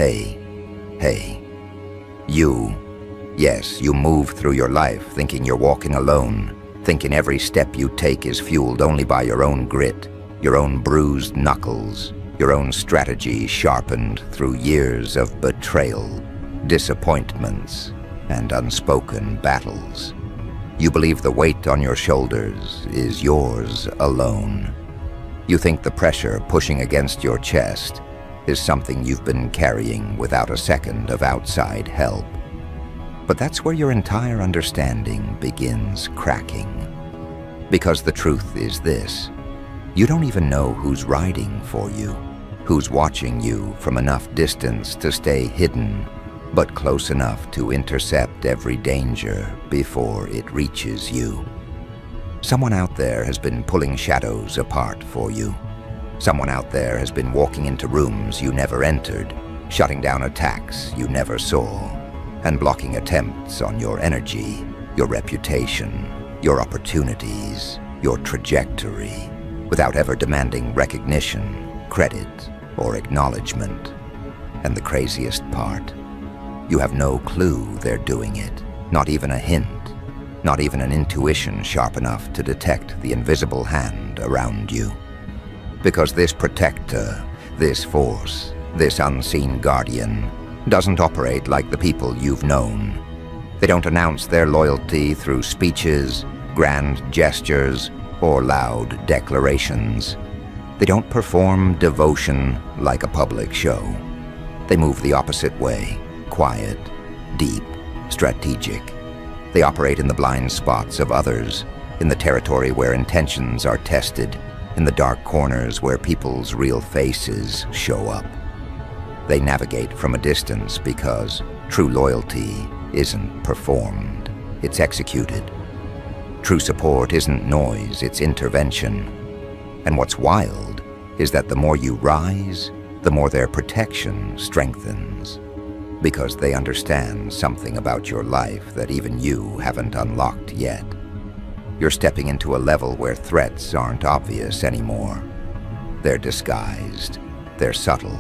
Hey. Yes, you move through your life thinking you're walking alone, thinking every step you take is fueled only by your own grit, your own bruised knuckles, your own strategy sharpened through years of betrayal, disappointments, and unspoken battles. You believe the weight on your shoulders is yours alone. You think the pressure pushing against your chest is something you've been carrying without a second of outside help. But that's where your entire understanding begins cracking. Because the truth is this: you don't even know who's riding for you, who's watching you from enough distance to stay hidden, but close enough to intercept every danger before it reaches you. Someone out there has been pulling shadows apart for you. Someone out there has been walking into rooms you never entered, shutting down attacks you never saw, and blocking attempts on your energy, your reputation, your opportunities, your trajectory, without ever demanding recognition, credit, or acknowledgement. And the craziest part, you have no clue they're doing it, not even a hint, not even an intuition sharp enough to detect the invisible hand around you. Because this protector, this force, this unseen guardian, doesn't operate like the people you've known. They don't announce their loyalty through speeches, grand gestures, or loud declarations. They don't perform devotion like a public show. They move the opposite way, quiet, deep, strategic. They operate in the blind spots of others, in the territory where intentions are tested, in the dark corners where people's real faces show up. They navigate from a distance because true loyalty isn't performed, it's executed. True support isn't noise, it's intervention. And what's wild is that the more you rise, the more their protection strengthens. Because they understand something about your life that even you haven't unlocked yet. You're stepping into a level where threats aren't obvious anymore. They're disguised, they're subtle,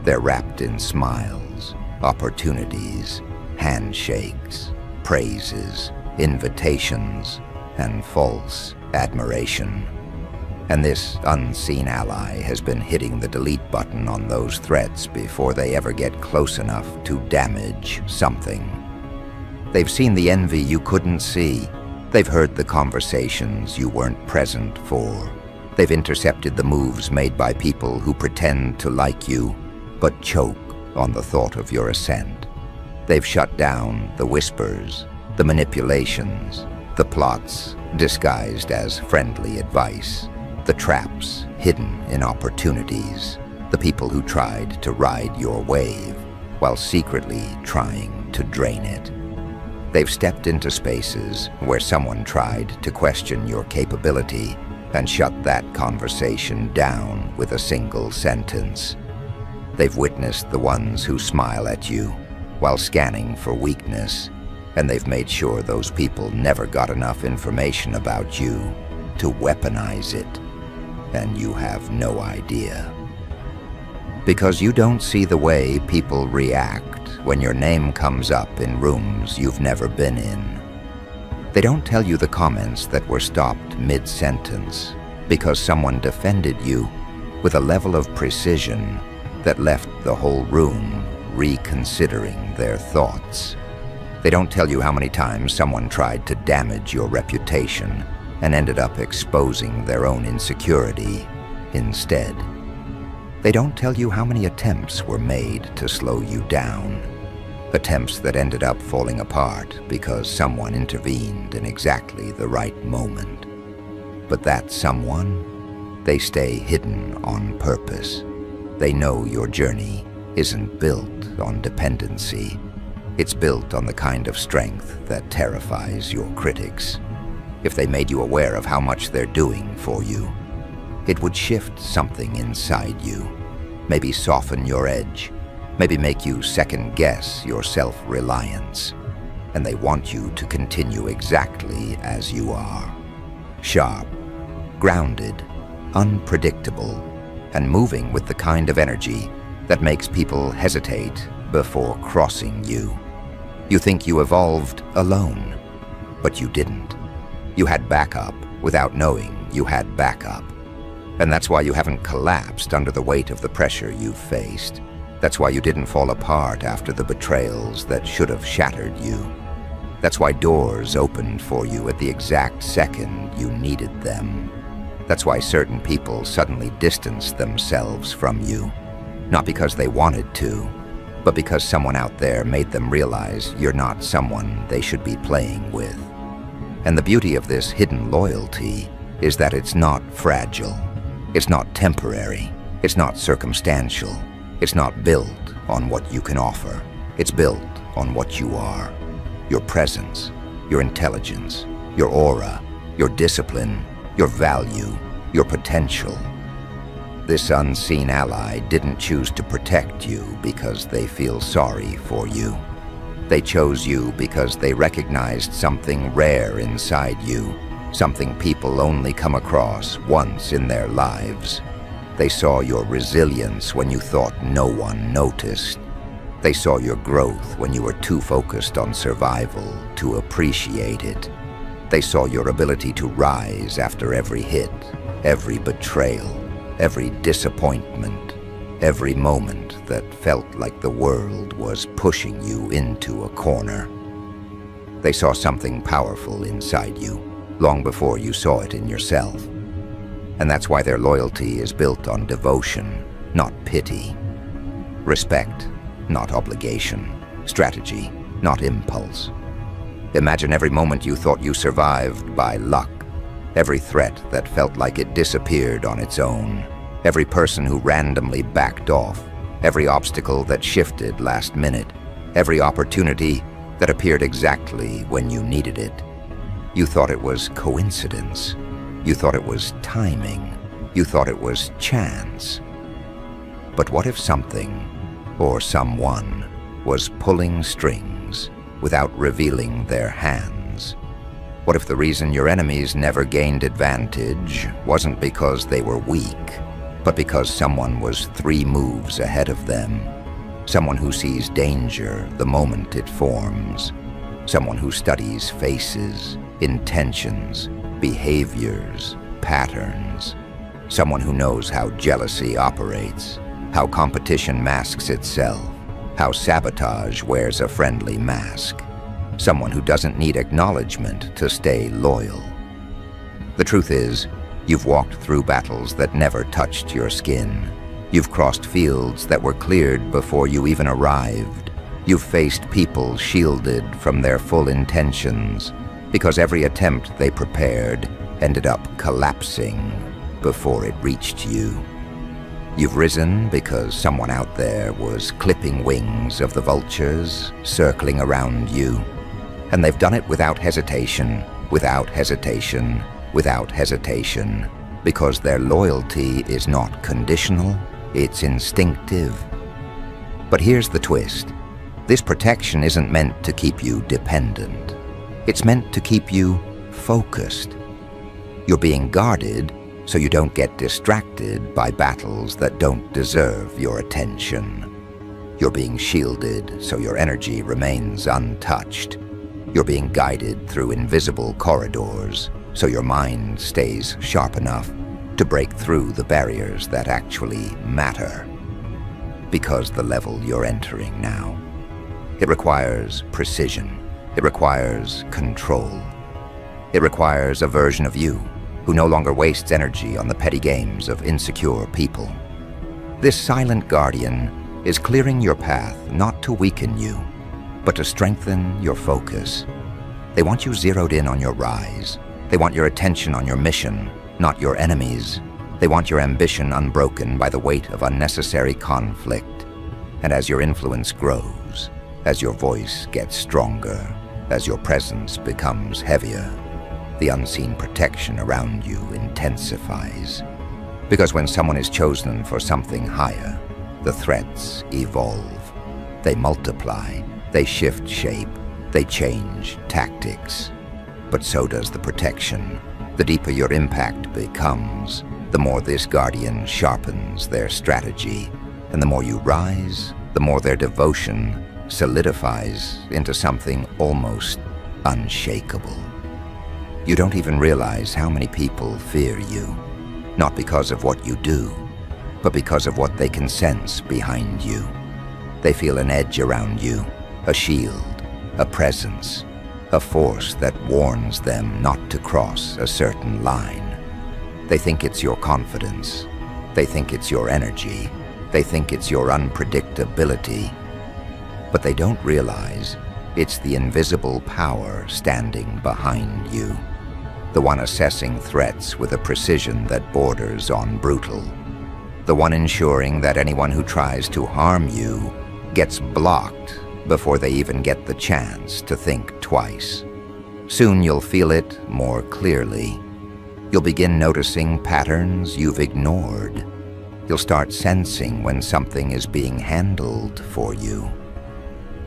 they're wrapped in smiles, opportunities, handshakes, praises, invitations, and false admiration. And this unseen ally has been hitting the delete button on those threats before they ever get close enough to damage something. They've seen the envy you couldn't see. They've heard the conversations you weren't present for. They've intercepted the moves made by people who pretend to like you, but choke on the thought of your ascent. They've shut down the whispers, the manipulations, the plots disguised as friendly advice, the traps hidden in opportunities, the people who tried to ride your wave while secretly trying to drain it. They've stepped into spaces where someone tried to question your capability and shut that conversation down with a single sentence. They've witnessed the ones who smile at you while scanning for weakness, and they've made sure those people never got enough information about you to weaponize it, and you have no idea. Because you don't see the way people react when your name comes up in rooms you've never been in. They don't tell you the comments that were stopped mid-sentence because someone defended you with a level of precision that left the whole room reconsidering their thoughts. They don't tell you how many times someone tried to damage your reputation and ended up exposing their own insecurity instead. They don't tell you how many attempts were made to slow you down, attempts that ended up falling apart because someone intervened in exactly the right moment. But that someone, they stay hidden on purpose. They know your journey isn't built on dependency. It's built on the kind of strength that terrifies your critics. If they made you aware of how much they're doing for you, it would shift something inside you, maybe soften your edge, maybe make you second-guess your self-reliance. And they want you to continue exactly as you are. Sharp, grounded, unpredictable, and moving with the kind of energy that makes people hesitate before crossing you. You think you evolved alone, but you didn't. You had backup without knowing you had backup. And that's why you haven't collapsed under the weight of the pressure you've faced. That's why you didn't fall apart after the betrayals that should have shattered you. That's why doors opened for you at the exact second you needed them. That's why certain people suddenly distanced themselves from you. Not because they wanted to, but because someone out there made them realize you're not someone they should be playing with. And the beauty of this hidden loyalty is that it's not fragile. It's not temporary. It's not circumstantial. It's not built on what you can offer. It's built on what you are. Your presence, your intelligence, your aura, your discipline, your value, your potential. This unseen ally didn't choose to protect you because they feel sorry for you. They chose you because they recognized something rare inside you, something people only come across once in their lives. They saw your resilience when you thought no one noticed. They saw your growth when you were too focused on survival to appreciate it. They saw your ability to rise after every hit, every betrayal, every disappointment, every moment that felt like the world was pushing you into a corner. They saw something powerful inside you, long before you saw it in yourself. And that's why their loyalty is built on devotion, not pity. Respect, not obligation. Strategy, not impulse. Imagine every moment you thought you survived by luck. Every threat that felt like it disappeared on its own. Every person who randomly backed off. Every obstacle that shifted last minute. Every opportunity that appeared exactly when you needed it. You thought it was coincidence. You thought it was timing. You thought it was chance. But what if something, or someone, was pulling strings without revealing their hands? What if the reason your enemies never gained advantage wasn't because they were weak, but because someone was 3 moves ahead of them? Someone who sees danger the moment it forms. Someone who studies faces, intentions, behaviors, patterns. Someone who knows how jealousy operates, how competition masks itself, how sabotage wears a friendly mask. Someone who doesn't need acknowledgement to stay loyal. The truth is, you've walked through battles that never touched your skin. You've crossed fields that were cleared before you even arrived. You've faced people shielded from their full intentions because every attempt they prepared ended up collapsing before it reached you. You've risen because someone out there was clipping wings of the vultures circling around you. And they've done it without hesitation, without hesitation, without hesitation, because their loyalty is not conditional, it's instinctive. But here's the twist. This protection isn't meant to keep you dependent. It's meant to keep you focused. You're being guarded so you don't get distracted by battles that don't deserve your attention. You're being shielded so your energy remains untouched. You're being guided through invisible corridors so your mind stays sharp enough to break through the barriers that actually matter. Because the level you're entering now, it requires precision. It requires control. It requires a version of you who no longer wastes energy on the petty games of insecure people. This silent guardian is clearing your path not to weaken you, but to strengthen your focus. They want you zeroed in on your rise. They want your attention on your mission, not your enemies. They want your ambition unbroken by the weight of unnecessary conflict. And as your influence grows, as your voice gets stronger, as your presence becomes heavier, the unseen protection around you intensifies. Because when someone is chosen for something higher, the threats evolve. They multiply, they shift shape, they change tactics. But so does the protection. The deeper your impact becomes, the more this guardian sharpens their strategy. And the more you rise, the more their devotion solidifies into something almost unshakable. You don't even realize how many people fear you, not because of what you do, but because of what they can sense behind you. They feel an edge around you, a shield, a presence, a force that warns them not to cross a certain line. They think it's your confidence. They think it's your energy. They think it's your unpredictability. But they don't realize it's the invisible power standing behind you, the one assessing threats with a precision that borders on brutal, the one ensuring that anyone who tries to harm you gets blocked before they even get the chance to think twice. Soon you'll feel it more clearly. You'll begin noticing patterns you've ignored. You'll start sensing when something is being handled for you.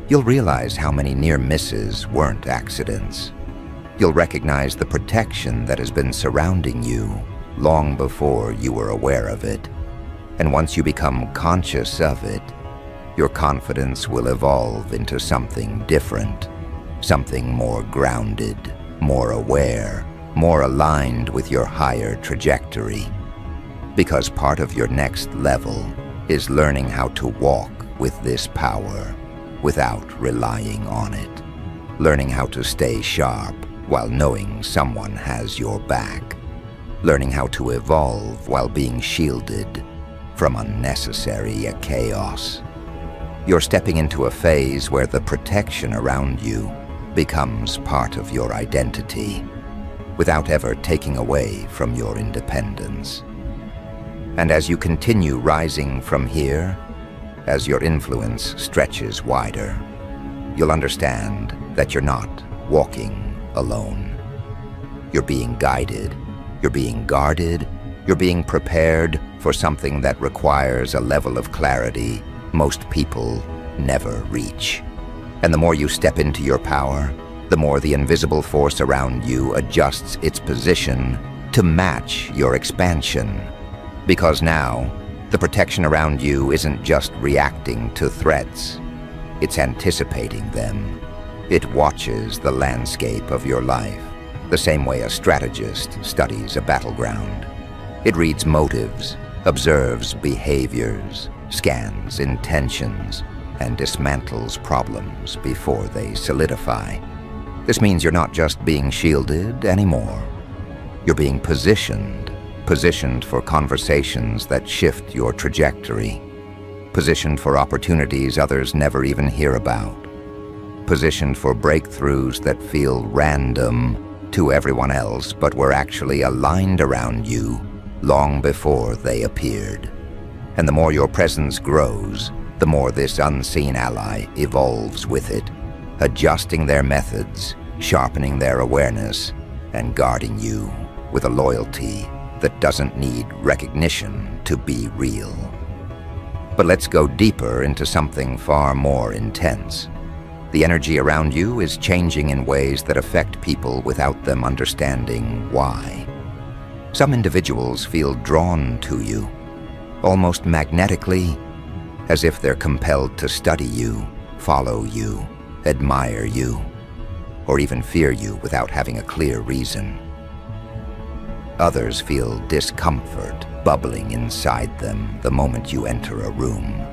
You'll realize how many near misses weren't accidents. You'll recognize the protection that has been surrounding you long before you were aware of it. And once you become conscious of it, your confidence will evolve into something different, something more grounded, more aware, more aligned with your higher trajectory. Because part of your next level is learning how to walk with this power without relying on it. Learning how to stay sharp while knowing someone has your back. Learning how to evolve while being shielded from unnecessary chaos. You're stepping into a phase where the protection around you becomes part of your identity, without ever taking away from your independence. And as you continue rising from here, as your influence stretches wider, you'll understand that you're not walking alone. You're being guided, you're being guarded, you're being prepared for something that requires a level of clarity most people never reach. And the more you step into your power, the more the invisible force around you adjusts its position to match your expansion. Because now, the protection around you isn't just reacting to threats, it's anticipating them. It watches the landscape of your life, the same way a strategist studies a battleground. It reads motives, observes behaviors, scans intentions, and dismantles problems before they solidify. This means you're not just being shielded anymore. You're being positioned for conversations that shift your trajectory, positioned for opportunities others never even hear about, positioned for breakthroughs that feel random to everyone else but were actually aligned around you long before they appeared. And the more your presence grows, the more this unseen ally evolves with it, adjusting their methods, sharpening their awareness, and guarding you with a loyalty that doesn't need recognition to be real. But let's go deeper into something far more intense. The energy around you is changing in ways that affect people without them understanding why. Some individuals feel drawn to you, almost magnetically, as if they're compelled to study you, follow you, admire you, or even fear you without having a clear reason. Others feel discomfort bubbling inside them the moment you enter a room.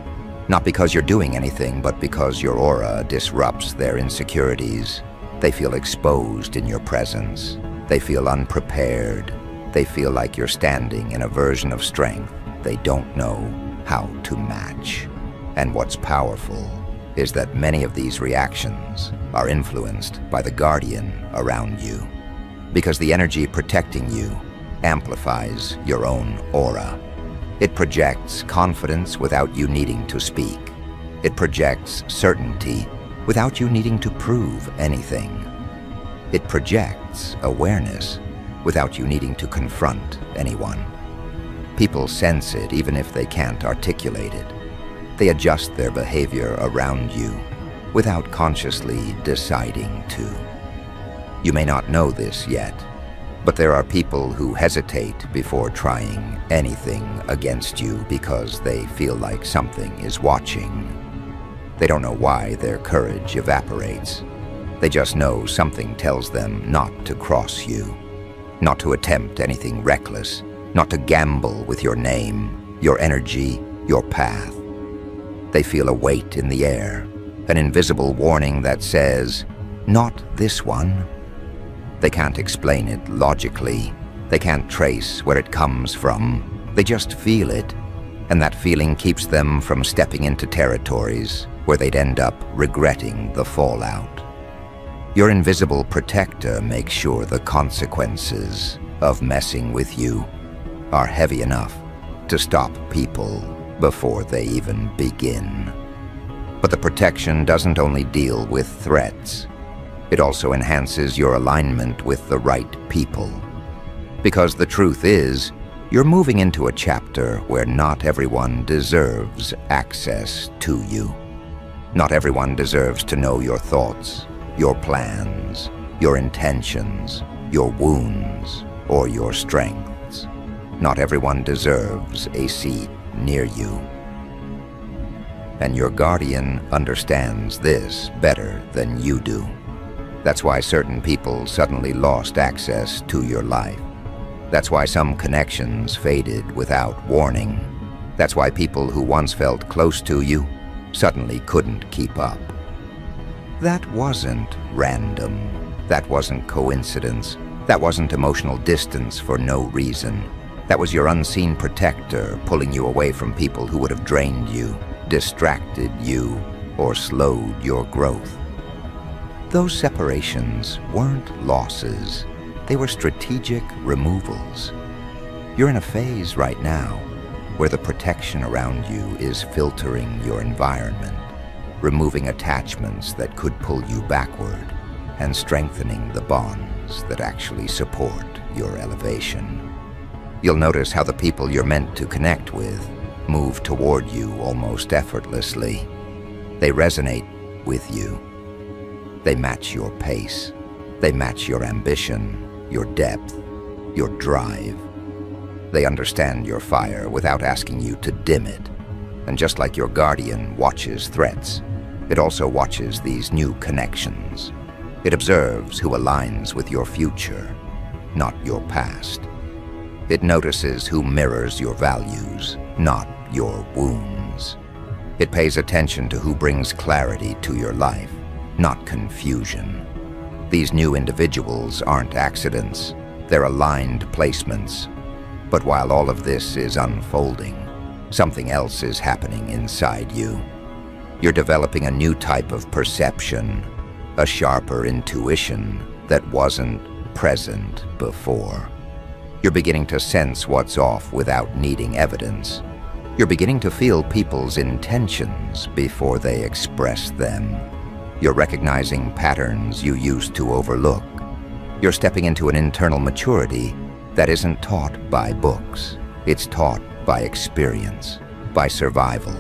Not because you're doing anything, but because your aura disrupts their insecurities. They feel exposed in your presence. They feel unprepared. They feel like you're standing in a version of strength they don't know how to match. And what's powerful is that many of these reactions are influenced by the guardian around you, because the energy protecting you amplifies your own aura. It projects confidence without you needing to speak. It projects certainty without you needing to prove anything. It projects awareness without you needing to confront anyone. People sense it even if they can't articulate it. They adjust their behavior around you without consciously deciding to. You may not know this yet, But there are people who hesitate before trying anything against you because they feel like something is watching. They don't know why their courage evaporates. They just know something tells them not to cross you, not to attempt anything reckless, not to gamble with your name, your energy, your path. They feel a weight in the air, an invisible warning that says, "Not this one." They can't explain it logically. They can't trace where it comes from. They just feel it, and that feeling keeps them from stepping into territories where they'd end up regretting the fallout. Your invisible protector makes sure the consequences of messing with you are heavy enough to stop people before they even begin. But the protection doesn't only deal with threats. It also enhances your alignment with the right people. Because the truth is, you're moving into a chapter where not everyone deserves access to you. Not everyone deserves to know your thoughts, your plans, your intentions, your wounds, or your strengths. Not everyone deserves a seat near you. And your guardian understands this better than you do. That's why certain people suddenly lost access to your life. That's why some connections faded without warning. That's why people who once felt close to you suddenly couldn't keep up. That wasn't random. That wasn't coincidence. That wasn't emotional distance for no reason. That was your unseen protector pulling you away from people who would have drained you, distracted you, or slowed your growth. Those separations weren't losses. They were strategic removals. You're in a phase right now where the protection around you is filtering your environment, removing attachments that could pull you backward, and strengthening the bonds that actually support your elevation. You'll notice how the people you're meant to connect with move toward you almost effortlessly. They resonate with you. They match your pace. They match your ambition, your depth, your drive. They understand your fire without asking you to dim it. And just like your guardian watches threats, it also watches these new connections. It observes who aligns with your future, not your past. It notices who mirrors your values, not your wounds. It pays attention to who brings clarity to your life, not confusion. These new individuals aren't accidents, they're aligned placements. But while all of this is unfolding, something else is happening inside you. You're developing a new type of perception, a sharper intuition that wasn't present before. You're beginning to sense what's off without needing evidence. You're beginning to feel people's intentions before they express them. You're recognizing patterns you used to overlook. You're stepping into an internal maturity that isn't taught by books. It's taught by experience, by survival,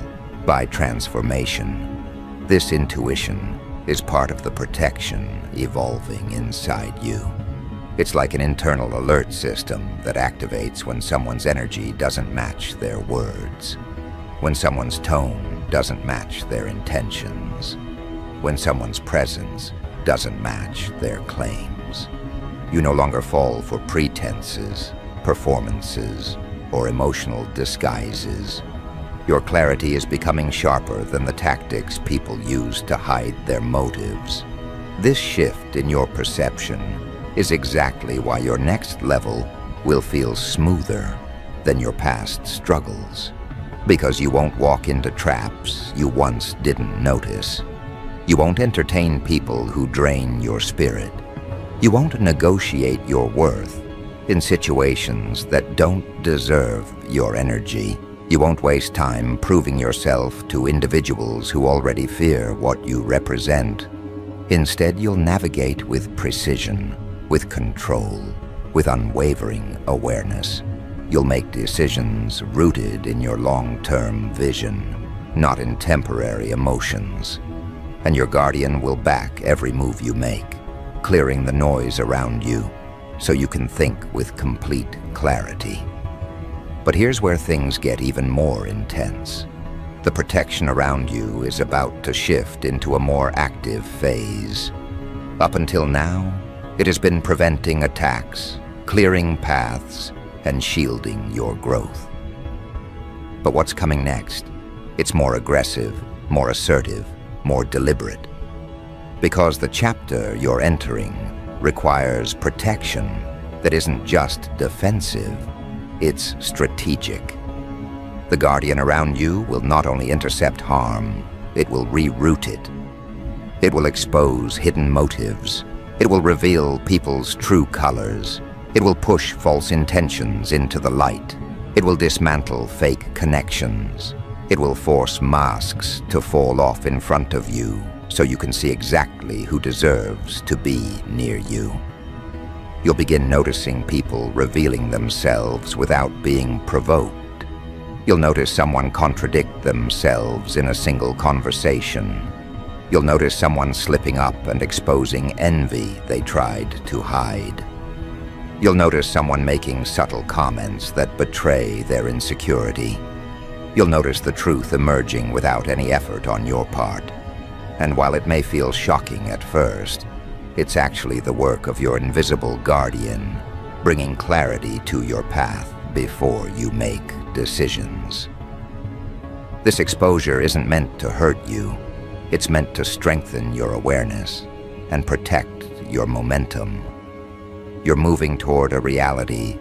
by transformation. This intuition is part of the protection evolving inside you. It's like an internal alert system that activates when someone's energy doesn't match their words, when someone's tone doesn't match their intentions, when someone's presence doesn't match their claims. You no longer fall for pretenses, performances, or emotional disguises. Your clarity is becoming sharper than the tactics people use to hide their motives. This shift in your perception is exactly why your next level will feel smoother than your past struggles. Because you won't walk into traps you once didn't notice. You won't entertain people who drain your spirit. You won't negotiate your worth in situations that don't deserve your energy. You won't waste time proving yourself to individuals who already fear what you represent. Instead, you'll navigate with precision, with control, with unwavering awareness. You'll make decisions rooted in your long-term vision, not in temporary emotions. And your guardian will back every move you make, clearing the noise around you, so you can think with complete clarity. But here's where things get even more intense. The protection around you is about to shift into a more active phase. Up until now, it has been preventing attacks, clearing paths, and shielding your growth. But what's coming next? It's more aggressive, more assertive, more deliberate. Because the chapter you're entering requires protection that isn't just defensive, it's strategic. The guardian around you will not only intercept harm, it will reroute it. It will expose hidden motives. It will reveal people's true colors. It will push false intentions into the light. It will dismantle fake connections. It will force masks to fall off in front of you so you can see exactly who deserves to be near you. You'll begin noticing people revealing themselves without being provoked. You'll notice someone contradict themselves in a single conversation. You'll notice someone slipping up and exposing envy they tried to hide. You'll notice someone making subtle comments that betray their insecurity. You'll notice the truth emerging without any effort on your part. And while it may feel shocking at first, it's actually the work of your invisible guardian, bringing clarity to your path before you make decisions. This exposure isn't meant to hurt you. It's meant to strengthen your awareness and protect your momentum. You're moving toward a reality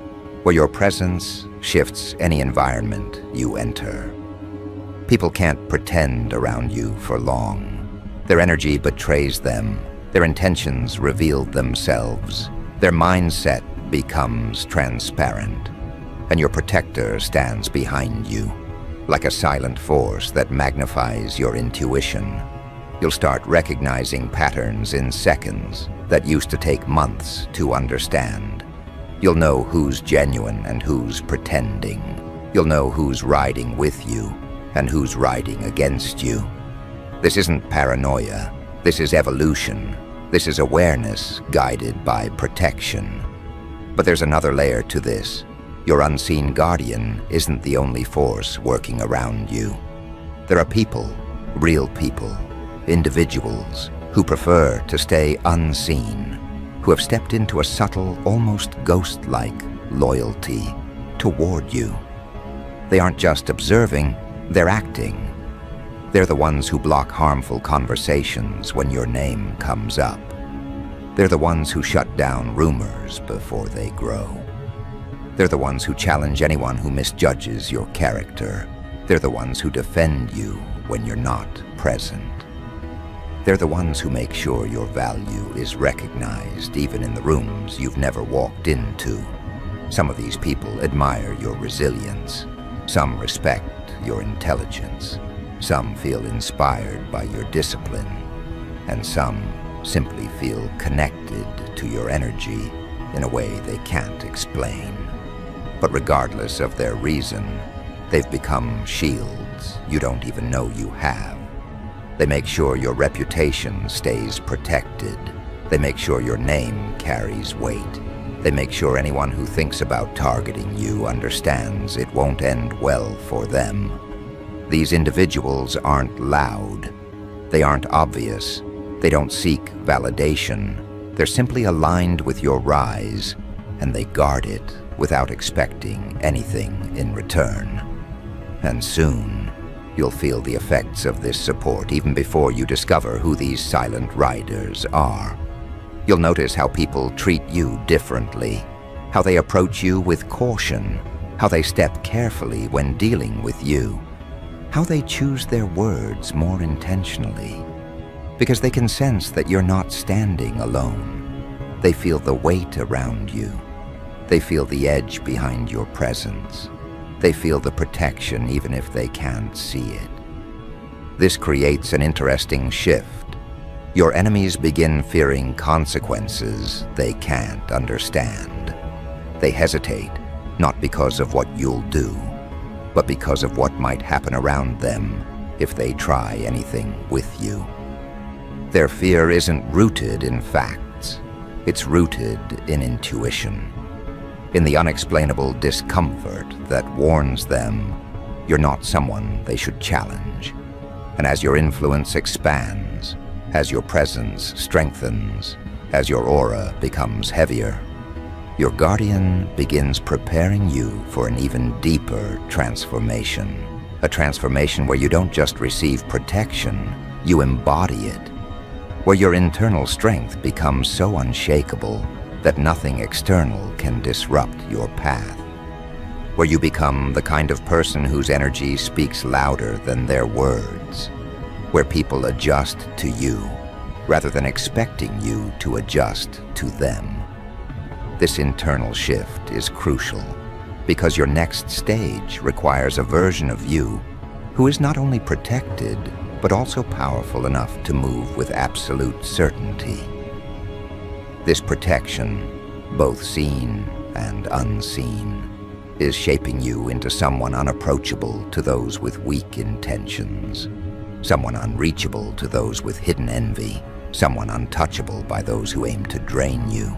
where your presence shifts any environment you enter. People can't pretend around you for long. Their energy betrays them. Their intentions reveal themselves. Their mindset becomes transparent. And your protector stands behind you, like a silent force that magnifies your intuition. You'll start recognizing patterns in seconds that used to take months to understand. You'll know who's genuine and who's pretending. You'll know who's riding with you and who's riding against you. This isn't paranoia. This is evolution. This is awareness guided by protection. But there's another layer to this. Your unseen guardian isn't the only force working around you. There are people, real people, individuals who prefer to stay unseen, who have stepped into a subtle, almost ghost-like loyalty toward you. They aren't just observing, they're acting. They're the ones who block harmful conversations when your name comes up. They're the ones who shut down rumors before they grow. They're the ones who challenge anyone who misjudges your character. They're the ones who defend you when you're not present. They're the ones who make sure your value is recognized even in the rooms you've never walked into. Some of these people admire your resilience. Some respect your intelligence. Some feel inspired by your discipline. And some simply feel connected to your energy in a way they can't explain. But regardless of their reason, they've become shields you don't even know you have. They make sure your reputation stays protected. They make sure your name carries weight. They make sure anyone who thinks about targeting you understands it won't end well for them. These individuals aren't loud. They aren't obvious. They don't seek validation. They're simply aligned with your rise, and they guard it without expecting anything in return. And soon, you'll feel the effects of this support even before you discover who these silent riders are. You'll notice how people treat you differently, how they approach you with caution, how they step carefully when dealing with you, how they choose their words more intentionally, because they can sense that you're not standing alone. They feel the weight around you. They feel the edge behind your presence. They feel the protection even if they can't see it. This creates an interesting shift. Your enemies begin fearing consequences they can't understand. They hesitate, not because of what you'll do, but because of what might happen around them if they try anything with you. Their fear isn't rooted in facts. It's rooted in intuition, in the unexplainable discomfort that warns them you're not someone they should challenge. And as your influence expands, as your presence strengthens, as your aura becomes heavier, your guardian begins preparing you for an even deeper transformation. A transformation where you don't just receive protection, you embody it. Where your internal strength becomes so unshakable that nothing external can disrupt your path. Where you become the kind of person whose energy speaks louder than their words. Where people adjust to you, rather than expecting you to adjust to them. This internal shift is crucial, because your next stage requires a version of you who is not only protected, but also powerful enough to move with absolute certainty. This protection, both seen and unseen, is shaping you into someone unapproachable to those with weak intentions, someone unreachable to those with hidden envy, someone untouchable by those who aim to drain you.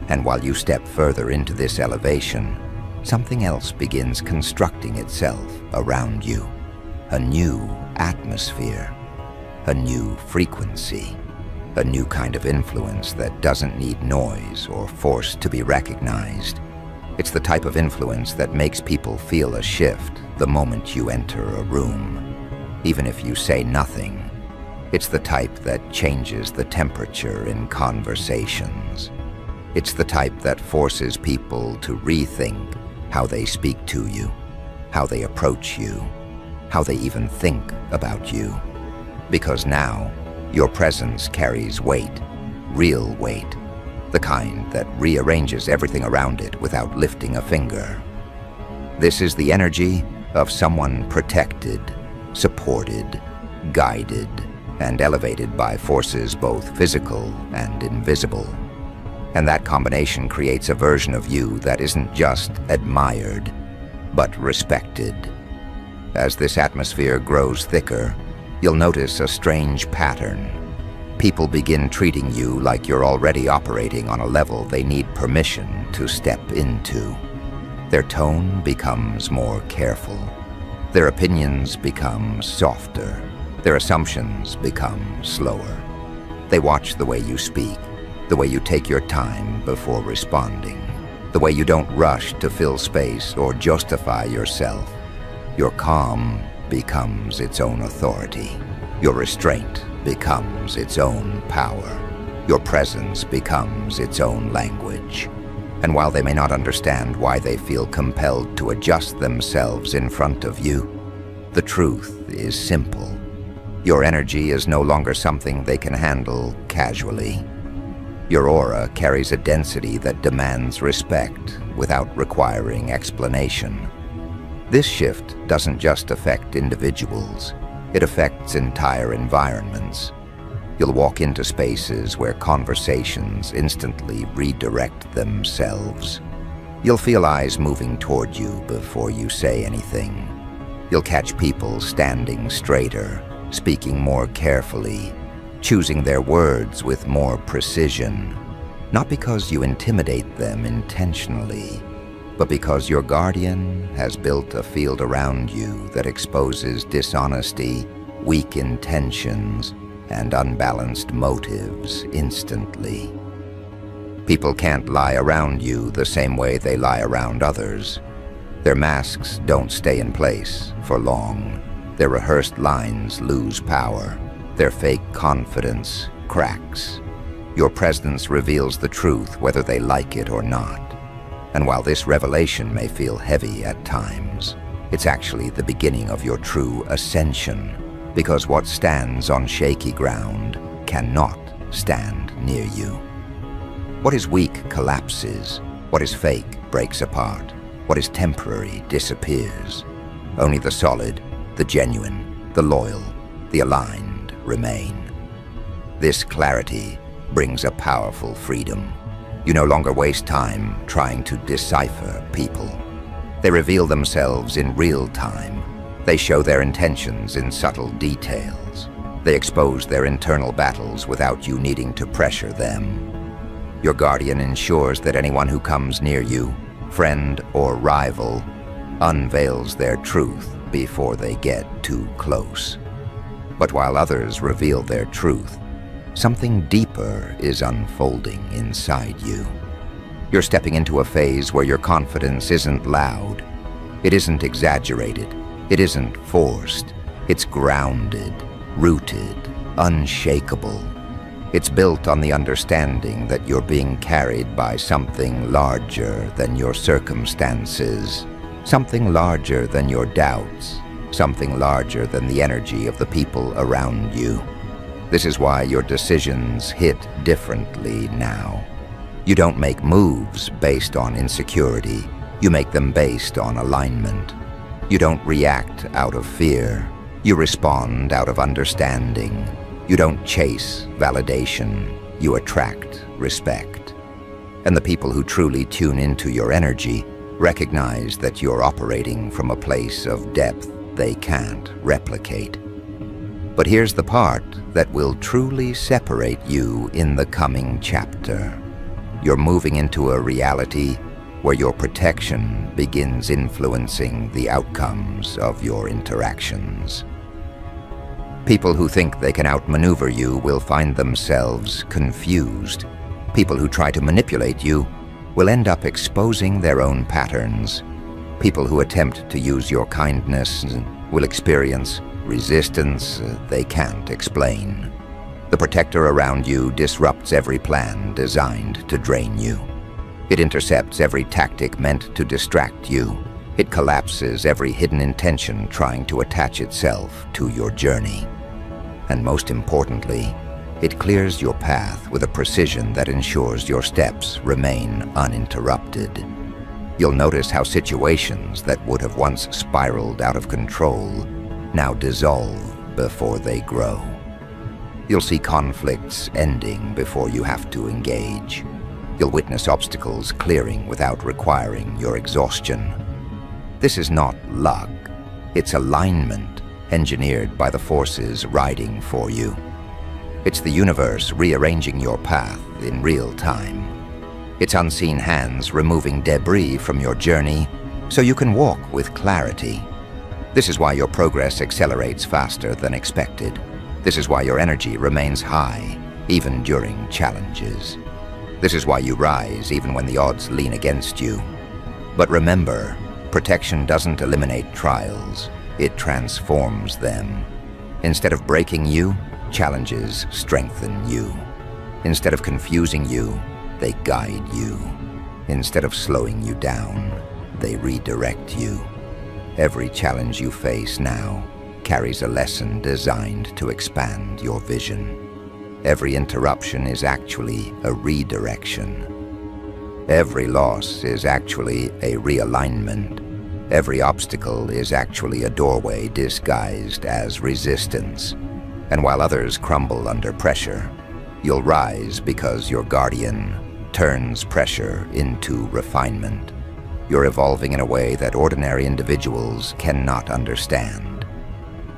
And while you step further into this elevation, something else begins constructing itself around you. A new atmosphere, a new frequency, a new kind of influence that doesn't need noise or force to be recognized. It's the type of influence that makes people feel a shift the moment you enter a room, even if you say nothing. It's the type that changes the temperature in conversations. It's the type that forces people to rethink how they speak to you, how they approach you, how they even think about you. Because now, your presence carries weight, real weight, the kind that rearranges everything around it without lifting a finger. This is the energy of someone protected, supported, guided, and elevated by forces both physical and invisible. And that combination creates a version of you that isn't just admired, but respected. As this atmosphere grows thicker, you'll notice a strange pattern. People begin treating you like you're already operating on a level they need permission to step into. Their tone becomes more careful. Their opinions become softer. Their assumptions become slower. They watch the way you speak, the way you take your time before responding, the way you don't rush to fill space or justify yourself. Your calm becomes its own authority. Your restraint becomes its own power. Your presence becomes its own language. And while they may not understand why they feel compelled to adjust themselves in front of you, the truth is simple. Your energy is no longer something they can handle casually. Your aura carries a density that demands respect without requiring explanation. This shift doesn't just affect individuals, it affects entire environments. You'll walk into spaces where conversations instantly redirect themselves. You'll feel eyes moving toward you before you say anything. You'll catch people standing straighter, speaking more carefully, choosing their words with more precision. Not because you intimidate them intentionally, but because your guardian has built a field around you that exposes dishonesty, weak intentions, and unbalanced motives instantly. People can't lie around you the same way they lie around others. Their masks don't stay in place for long. Their rehearsed lines lose power. Their fake confidence cracks. Your presence reveals the truth whether they like it or not. And while this revelation may feel heavy at times, it's actually the beginning of your true ascension, because what stands on shaky ground cannot stand near you. What is weak collapses. What is fake breaks apart. What is temporary disappears. Only the solid, the genuine, the loyal, the aligned remain. This clarity brings a powerful freedom. You no longer waste time trying to decipher people. They reveal themselves in real time. They show their intentions in subtle details. They expose their internal battles without you needing to pressure them. Your guardian ensures that anyone who comes near you, friend or rival, unveils their truth before they get too close. But while others reveal their truth, something deeper is unfolding inside you. You're stepping into a phase where your confidence isn't loud. It isn't exaggerated. It isn't forced. It's grounded, rooted, unshakable. It's built on the understanding that you're being carried by something larger than your circumstances, something larger than your doubts, something larger than the energy of the people around you. This is why your decisions hit differently now. You don't make moves based on insecurity. You make them based on alignment. You don't react out of fear. You respond out of understanding. You don't chase validation. You attract respect. And the people who truly tune into your energy recognize that you're operating from a place of depth they can't replicate. But here's the part that will truly separate you in the coming chapter. You're moving into a reality where your protection begins influencing the outcomes of your interactions. People who think they can outmaneuver you will find themselves confused. People who try to manipulate you will end up exposing their own patterns. People who attempt to use your kindness will experience resistance they can't explain. The protector around you disrupts every plan designed to drain you. It intercepts every tactic meant to distract you. It collapses every hidden intention trying to attach itself to your journey. And most importantly, it clears your path with a precision that ensures your steps remain uninterrupted. You'll notice how situations that would have once spiraled out of control now dissolve before they grow. You'll see conflicts ending before you have to engage. You'll witness obstacles clearing without requiring your exhaustion. This is not luck. It's alignment engineered by the forces riding for you. It's the universe rearranging your path in real time. It's unseen hands removing debris from your journey so you can walk with clarity. This is why your progress accelerates faster than expected. This is why your energy remains high, even during challenges. This is why you rise even when the odds lean against you. But remember, protection doesn't eliminate trials, it transforms them. Instead of breaking you, challenges strengthen you. Instead of confusing you, they guide you. Instead of slowing you down, they redirect you. Every challenge you face now carries a lesson designed to expand your vision. Every interruption is actually a redirection. Every loss is actually a realignment. Every obstacle is actually a doorway disguised as resistance. And while others crumble under pressure, you'll rise because your guardian turns pressure into refinement. You're evolving in a way that ordinary individuals cannot understand.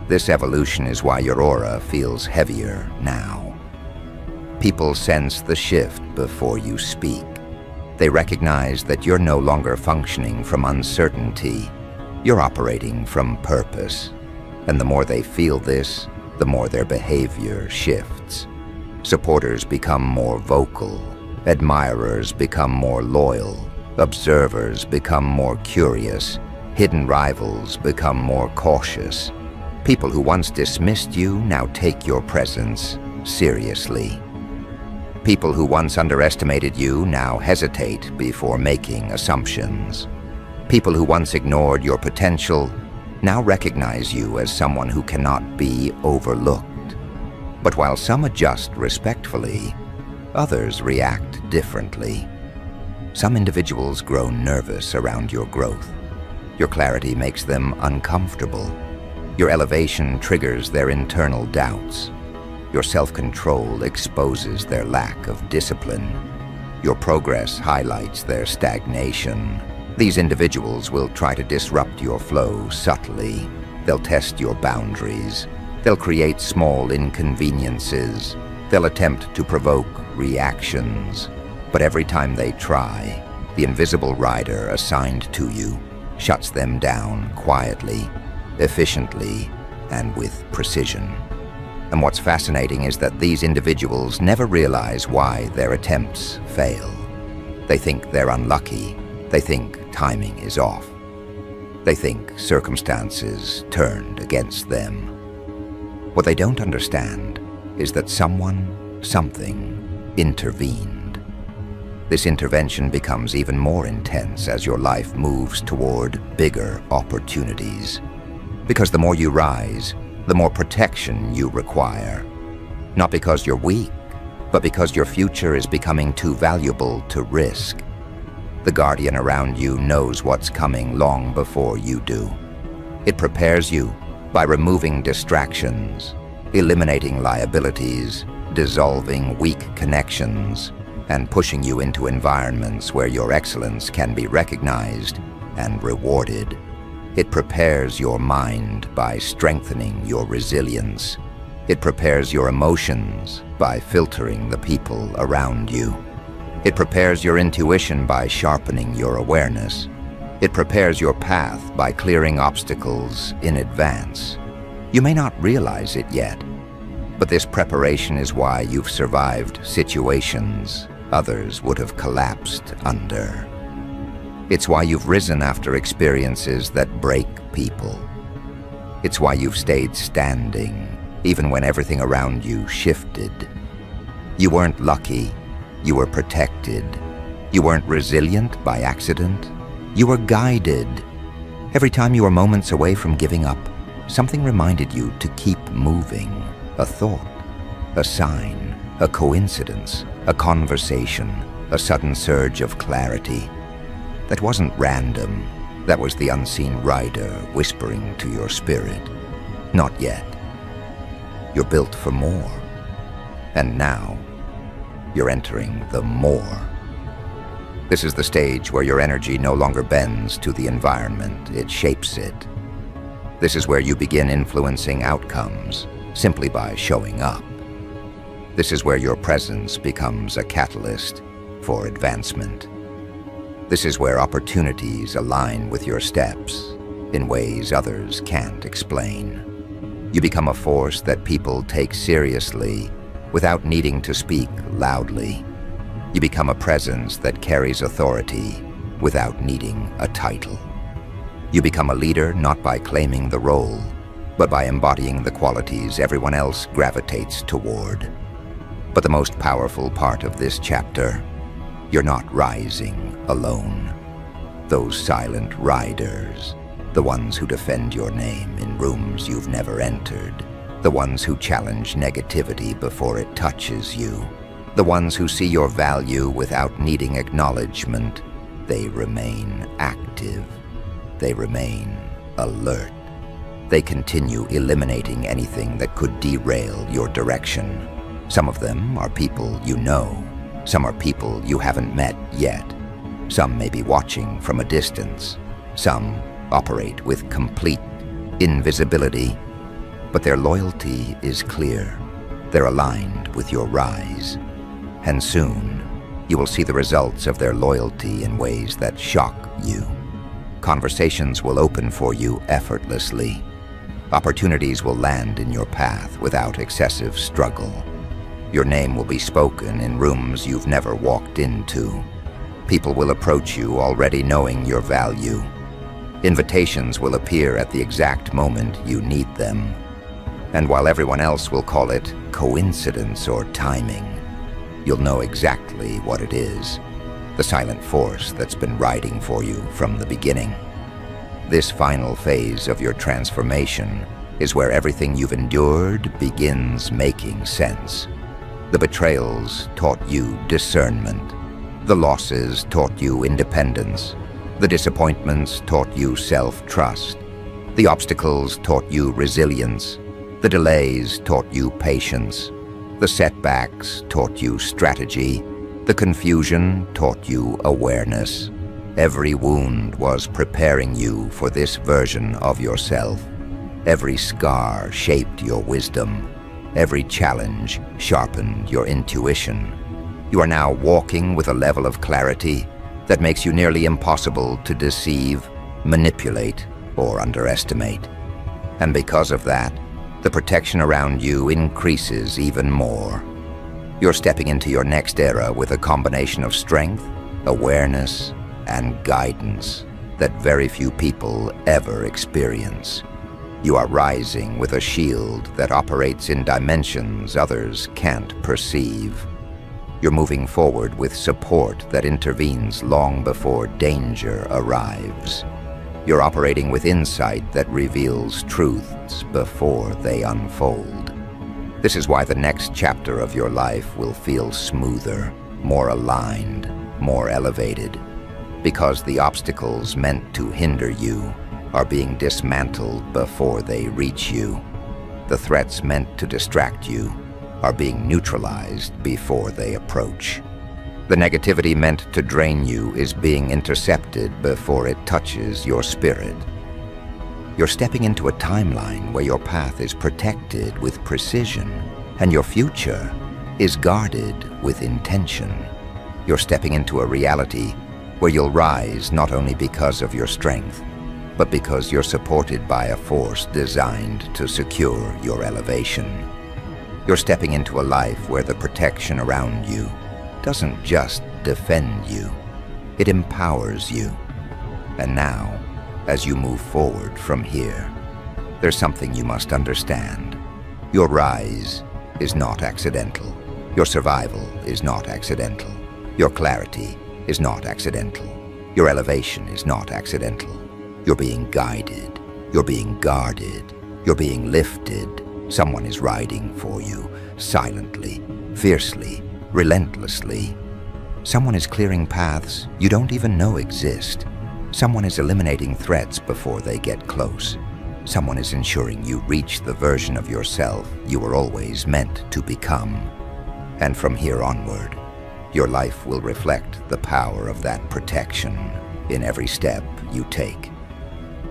This evolution is why your aura feels heavier now. People sense the shift before you speak. They recognize that you're no longer functioning from uncertainty. You're operating from purpose. And the more they feel this, the more their behavior shifts. Supporters become more vocal. Admirers become more loyal. Observers become more curious. Hidden rivals become more cautious. People who once dismissed you now take your presence seriously. People who once underestimated you now hesitate before making assumptions. People who once ignored your potential now recognize you as someone who cannot be overlooked. But while some adjust respectfully, others react differently. Some individuals grow nervous around your growth. Your clarity makes them uncomfortable. Your elevation triggers their internal doubts. Your self-control exposes their lack of discipline. Your progress highlights their stagnation. These individuals will try to disrupt your flow subtly. They'll test your boundaries. They'll create small inconveniences. They'll attempt to provoke reactions. But every time they try, the invisible rider assigned to you shuts them down quietly, efficiently, and with precision. And what's fascinating is that these individuals never realize why their attempts fail. They think they're unlucky. They think timing is off. They think circumstances turned against them. What they don't understand is that someone, something, intervened. This intervention becomes even more intense as your life moves toward bigger opportunities. Because the more you rise, the more protection you require. Not because you're weak, but because your future is becoming too valuable to risk. The guardian around you knows what's coming long before you do. It prepares you by removing distractions, eliminating liabilities, dissolving weak connections, and pushing you into environments where your excellence can be recognized and rewarded. It prepares your mind by strengthening your resilience. It prepares your emotions by filtering the people around you. It prepares your intuition by sharpening your awareness. It prepares your path by clearing obstacles in advance. You may not realize it yet, but this preparation is why you've survived situations others would have collapsed under. It's why you've risen after experiences that break people. It's why you've stayed standing, even when everything around you shifted. You weren't lucky, you were protected. You weren't resilient by accident, you were guided. Every time you were moments away from giving up, something reminded you to keep moving. A thought, a sign, a coincidence, a conversation, a sudden surge of clarity. That wasn't random. That was the unseen rider whispering to your spirit. Not yet. You're built for more. And now, you're entering the more. This is the stage where your energy no longer bends to the environment, it shapes it. This is where you begin influencing outcomes simply by showing up. This is where your presence becomes a catalyst for advancement. This is where opportunities align with your steps in ways others can't explain. You become a force that people take seriously without needing to speak loudly. You become a presence that carries authority without needing a title. You become a leader not by claiming the role, but by embodying the qualities everyone else gravitates toward. But the most powerful part of this chapter, you're not rising alone. Those silent riders, the ones who defend your name in rooms you've never entered, the ones who challenge negativity before it touches you, the ones who see your value without needing acknowledgement, they remain active. They remain alert. They continue eliminating anything that could derail your direction. Some of them are people you know. Some are people you haven't met yet. Some may be watching from a distance. Some operate with complete invisibility. But their loyalty is clear. They're aligned with your rise. And soon, you will see the results of their loyalty in ways that shock you. Conversations will open for you effortlessly. Opportunities will land in your path without excessive struggle. Your name will be spoken in rooms you've never walked into. People will approach you already knowing your value. Invitations will appear at the exact moment you need them. And while everyone else will call it coincidence or timing, you'll know exactly what it is. The silent force that's been riding for you from the beginning. This final phase of your transformation is where everything you've endured begins making sense. The betrayals taught you discernment. The losses taught you independence. The disappointments taught you self-trust. The obstacles taught you resilience. The delays taught you patience. The setbacks taught you strategy. The confusion taught you awareness. Every wound was preparing you for this version of yourself. Every scar shaped your wisdom. Every challenge sharpened your intuition. You are now walking with a level of clarity that makes you nearly impossible to deceive, manipulate, or underestimate. And because of that, the protection around you increases even more. You're stepping into your next era with a combination of strength, awareness, and guidance that very few people ever experience. You are rising with a shield that operates in dimensions others can't perceive. You're moving forward with support that intervenes long before danger arrives. You're operating with insight that reveals truths before they unfold. This is why the next chapter of your life will feel smoother, more aligned, more elevated. Because the obstacles meant to hinder you are being dismantled before they reach you. The threats meant to distract you are being neutralized before they approach. The negativity meant to drain you is being intercepted before it touches your spirit. You're stepping into a timeline where your path is protected with precision and your future is guarded with intention. You're stepping into a reality where you'll rise not only because of your strength, but because you're supported by a force designed to secure your elevation. You're stepping into a life where the protection around you doesn't just defend you, it empowers you. And now, as you move forward from here, there's something you must understand. Your rise is not accidental. Your survival is not accidental. Your clarity is not accidental. Your elevation is not accidental. You're being guided. You're being guarded. You're being lifted. Someone is riding for you, silently, fiercely, relentlessly. Someone is clearing paths you don't even know exist. Someone is eliminating threats before they get close. Someone is ensuring you reach the version of yourself you were always meant to become. And from here onward, your life will reflect the power of that protection in every step you take.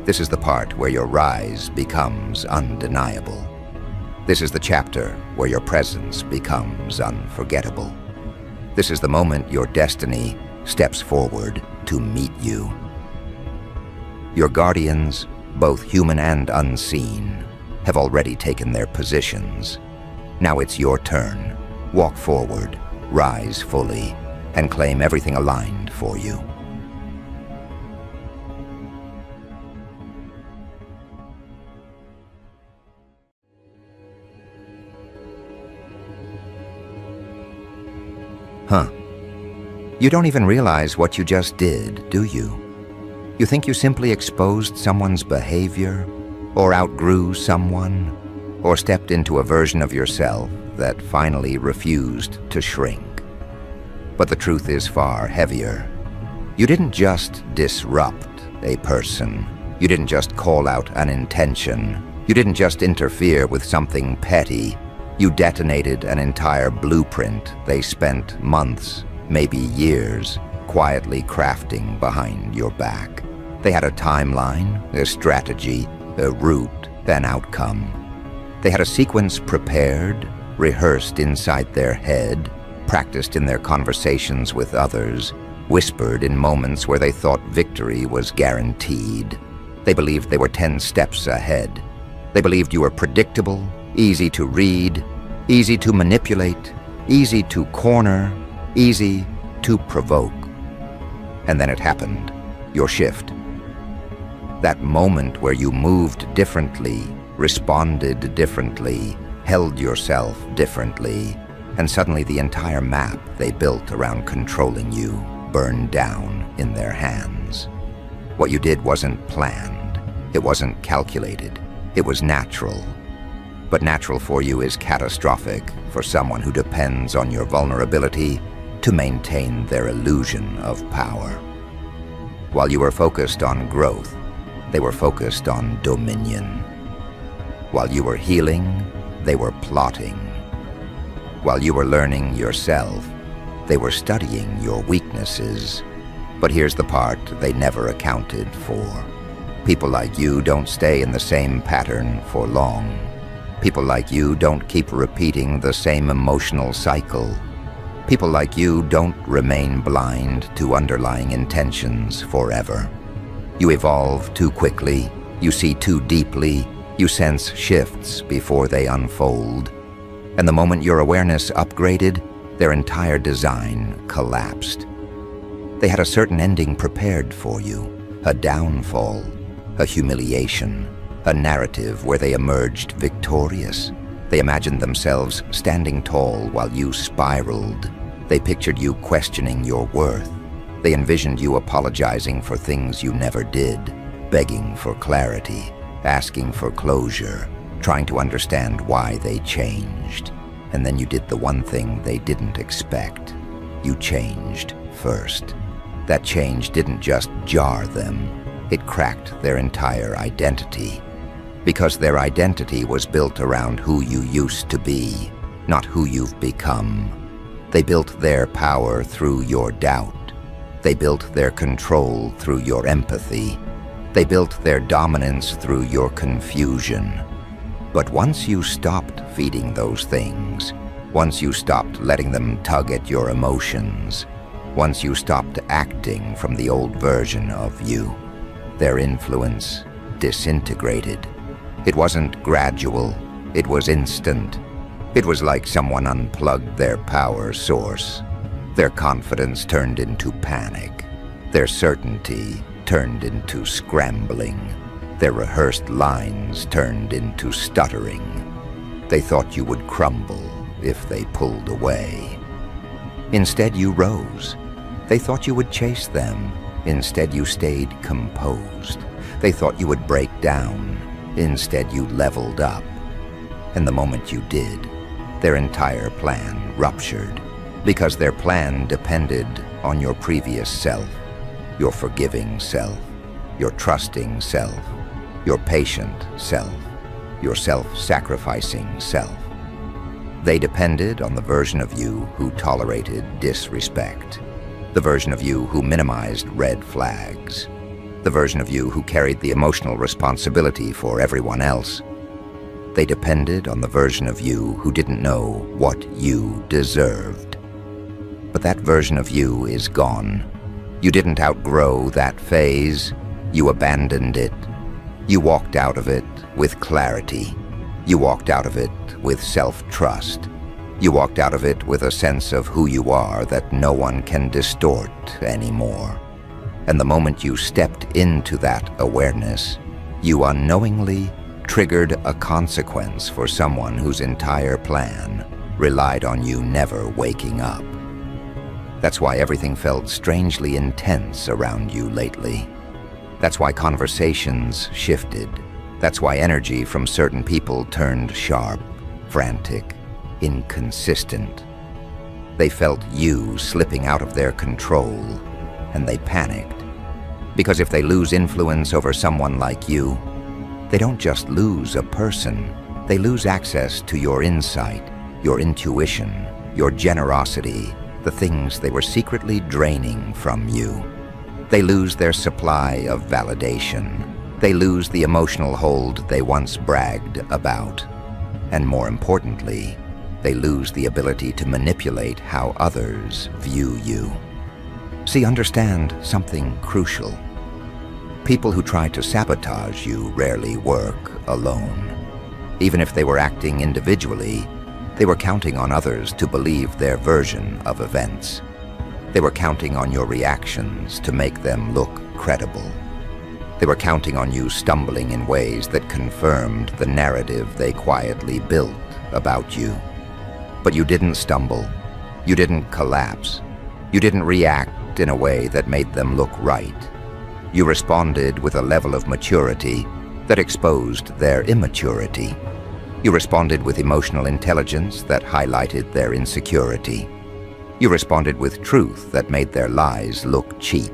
This is the part where your rise becomes undeniable. This is the chapter where your presence becomes unforgettable. This is the moment your destiny steps forward to meet you. Your guardians, both human and unseen, have already taken their positions. Now it's your turn. Walk forward, rise fully, and claim everything aligned for you. You don't even realize what you just did, do you? You think you simply exposed someone's behavior, or outgrew someone, or stepped into a version of yourself that finally refused to shrink. But the truth is far heavier. You didn't just disrupt a person. You didn't just call out an intention. You didn't just interfere with something petty. You detonated an entire blueprint they spent months, maybe years, quietly crafting behind your back. They had a timeline, a strategy, a route, an outcome. They had a sequence prepared, rehearsed inside their head, practiced in their conversations with others, whispered in moments where they thought victory was guaranteed. They believed they were 10 steps ahead. They believed you were predictable, easy to read, easy to manipulate, easy to corner, easy to provoke. And then it happened, your shift. That moment where you moved differently, responded differently, held yourself differently, and suddenly the entire map they built around controlling you burned down in their hands. What you did wasn't planned, it wasn't calculated, it was natural. But natural for you is catastrophic for someone who depends on your vulnerability to maintain their illusion of power. While you were focused on growth, they were focused on dominion. While you were healing, they were plotting. While you were learning yourself, they were studying your weaknesses. But here's the part they never accounted for. People like you don't stay in the same pattern for long. People like you don't keep repeating the same emotional cycle. People like you don't remain blind to underlying intentions forever. You evolve too quickly, you see too deeply, you sense shifts before they unfold. And the moment your awareness upgraded, their entire design collapsed. They had a certain ending prepared for you, a downfall, a humiliation, a narrative where they emerged victorious. They imagined themselves standing tall while you spiraled. They pictured you questioning your worth. They envisioned you apologizing for things you never did, begging for clarity, asking for closure, trying to understand why they changed. And then you did the one thing they didn't expect. You changed first. That change didn't just jar them, it cracked their entire identity. Because their identity was built around who you used to be, not who you've become. They built their power through your doubt. They built their control through your empathy. They built their dominance through your confusion. But once you stopped feeding those things, once you stopped letting them tug at your emotions, once you stopped acting from the old version of you, their influence disintegrated. It wasn't gradual, it was instant. It was like someone unplugged their power source. Their confidence turned into panic. Their certainty turned into scrambling. Their rehearsed lines turned into stuttering. They thought you would crumble if they pulled away. Instead, you rose. They thought you would chase them. Instead, you stayed composed. They thought you would break down. Instead, you leveled up. And the moment you did, their entire plan ruptured. Because their plan depended on your previous self, your forgiving self, your trusting self, your patient self, your self-sacrificing self. They depended on the version of you who tolerated disrespect, the version of you who minimized red flags, the version of you who carried the emotional responsibility for everyone else. They depended on the version of you who didn't know what you deserved. But that version of you is gone. You didn't outgrow that phase. You abandoned it. You walked out of it with clarity. You walked out of it with self-trust. You walked out of it with a sense of who you are that no one can distort anymore. And the moment you stepped into that awareness, you unknowingly triggered a consequence for someone whose entire plan relied on you never waking up. That's why everything felt strangely intense around you lately. That's why conversations shifted. That's why energy from certain people turned sharp, frantic, inconsistent. They felt you slipping out of their control, and they panicked. Because if they lose influence over someone like you, they don't just lose a person, they lose access to your insight, your intuition, your generosity, the things they were secretly draining from you. They lose their supply of validation. They lose the emotional hold they once bragged about. And more importantly, they lose the ability to manipulate how others view you. See, understand something crucial. People who try to sabotage you rarely work alone. Even if they were acting individually, they were counting on others to believe their version of events. They were counting on your reactions to make them look credible. They were counting on you stumbling in ways that confirmed the narrative they quietly built about you. But you didn't stumble. You didn't collapse. You didn't react in a way that made them look right. You responded with a level of maturity that exposed their immaturity. You responded with emotional intelligence that highlighted their insecurity. You responded with truth that made their lies look cheap.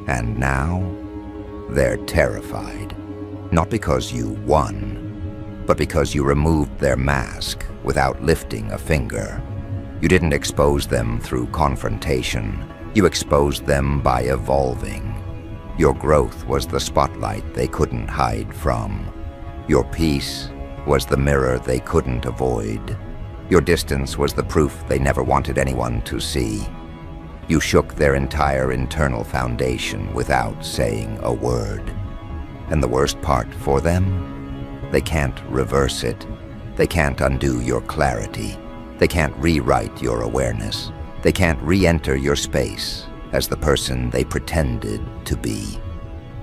And now, they're terrified. Not because you won, but because you removed their mask without lifting a finger. You didn't expose them through confrontation. You exposed them by evolving. Your growth was the spotlight they couldn't hide from. Your peace was the mirror they couldn't avoid. Your distance was the proof they never wanted anyone to see. You shook their entire internal foundation without saying a word. And the worst part for them? They can't reverse it. They can't undo your clarity. They can't rewrite your awareness. They can't re-enter your space as the person they pretended to be.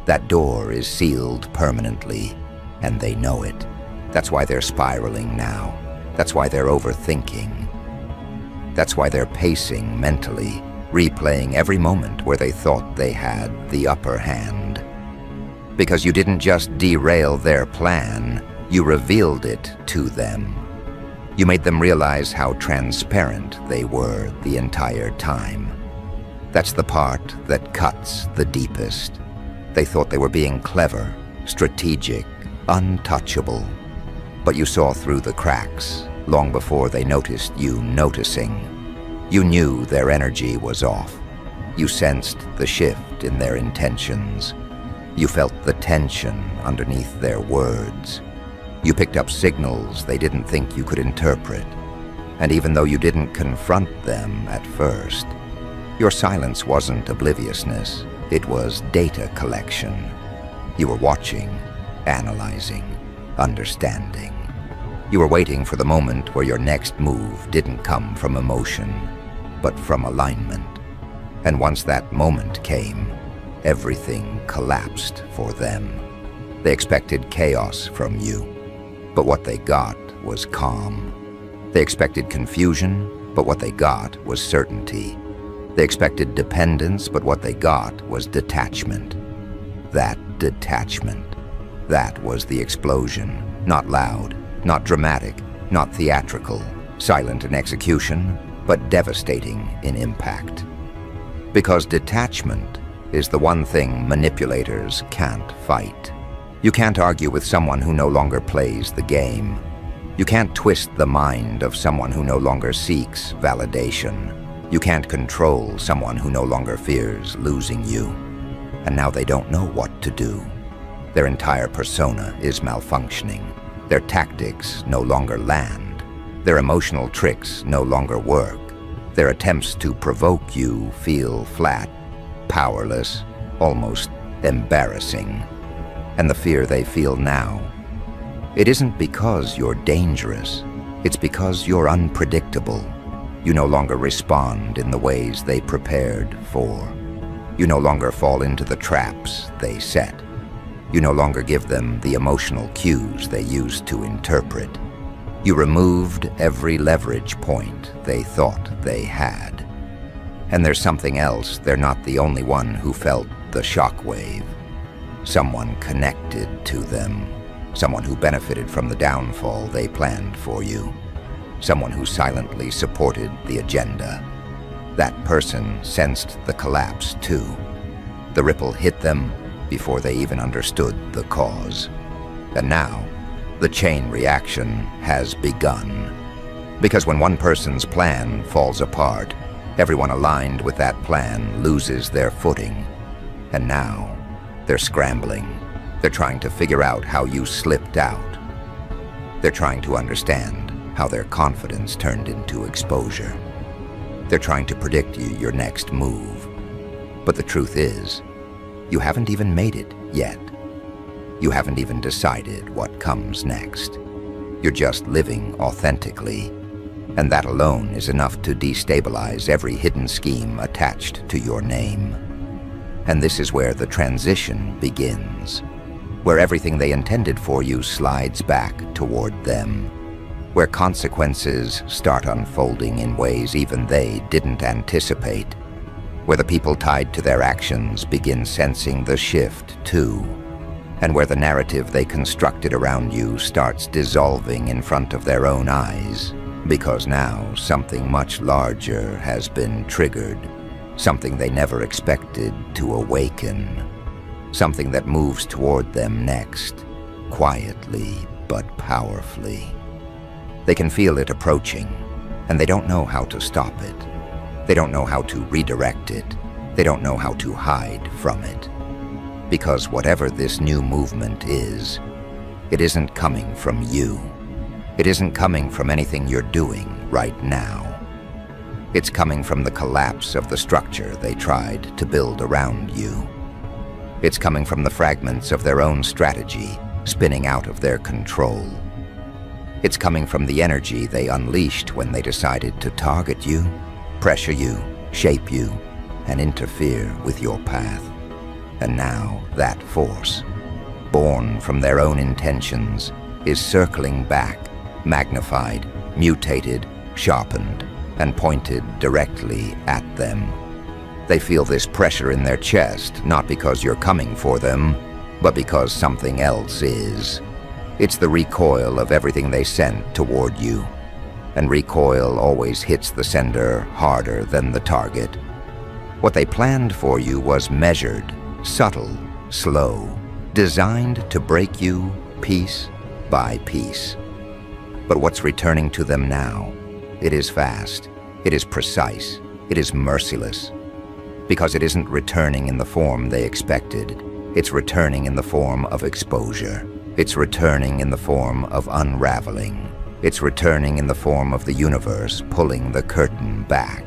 That door is sealed permanently, and they know it. That's why they're spiraling now. That's why they're overthinking. That's why they're pacing mentally, replaying every moment where they thought they had the upper hand. Because you didn't just derail their plan, you revealed it to them. You made them realize how transparent they were the entire time. That's the part that cuts the deepest. They thought they were being clever, strategic, untouchable. But you saw through the cracks long before they noticed you noticing. You knew their energy was off. You sensed the shift in their intentions. You felt the tension underneath their words. You picked up signals they didn't think you could interpret. And even though you didn't confront them at first, your silence wasn't obliviousness. It was data collection. You were watching, analyzing, understanding. You were waiting for the moment where your next move didn't come from emotion, but from alignment. And once that moment came, everything collapsed for them. They expected chaos from you, but what they got was calm. They expected confusion, but what they got was certainty. They expected dependence, but what they got was detachment. That detachment, that was the explosion. Not loud, not dramatic, not theatrical, silent in execution, but devastating in impact. Because detachment is the one thing manipulators can't fight. You can't argue with someone who no longer plays the game. You can't twist the mind of someone who no longer seeks validation. You can't control someone who no longer fears losing you. And now they don't know what to do. Their entire persona is malfunctioning. Their tactics no longer land. Their emotional tricks no longer work. Their attempts to provoke you feel flat, powerless, almost embarrassing. And the fear they feel now, it isn't because you're dangerous. It's because you're unpredictable. You no longer respond in the ways they prepared for. You no longer fall into the traps they set. You no longer give them the emotional cues they used to interpret. You removed every leverage point they thought they had. And there's something else. They're not the only one who felt the shockwave. Someone connected to them. Someone who benefited from the downfall they planned for you. Someone who silently supported the agenda. That person sensed the collapse too. The ripple hit them before they even understood the cause. And now, the chain reaction has begun. Because when one person's plan falls apart, everyone aligned with that plan loses their footing. And now, they're scrambling. They're trying to figure out how you slipped out. They're trying to understand how their confidence turned into exposure. They're trying to predict your next move. But the truth is, you haven't even made it yet. You haven't even decided what comes next. You're just living authentically, and that alone is enough to destabilize every hidden scheme attached to your name. And this is where the transition begins, where everything they intended for you slides back toward them, where consequences start unfolding in ways even they didn't anticipate, where the people tied to their actions begin sensing the shift too, and where the narrative they constructed around you starts dissolving in front of their own eyes, because now something much larger has been triggered, something they never expected to awaken, something that moves toward them next, quietly but powerfully. They can feel it approaching, and they don't know how to stop it. They don't know how to redirect it. They don't know how to hide from it. Because whatever this new movement is, it isn't coming from you. It isn't coming from anything you're doing right now. It's coming from the collapse of the structure they tried to build around you. It's coming from the fragments of their own strategy spinning out of their control. It's coming from the energy they unleashed when they decided to target you, pressure you, shape you, and interfere with your path. And now that force, born from their own intentions, is circling back, magnified, mutated, sharpened, and pointed directly at them. They feel this pressure in their chest, not because you're coming for them, but because something else is. It's the recoil of everything they sent toward you. And recoil always hits the sender harder than the target. What they planned for you was measured, subtle, slow, designed to break you piece by piece. But what's returning to them now? It is fast, it is precise, it is merciless. Because it isn't returning in the form they expected. It's returning in the form of exposure. It's returning in the form of unraveling. It's returning in the form of the universe pulling the curtain back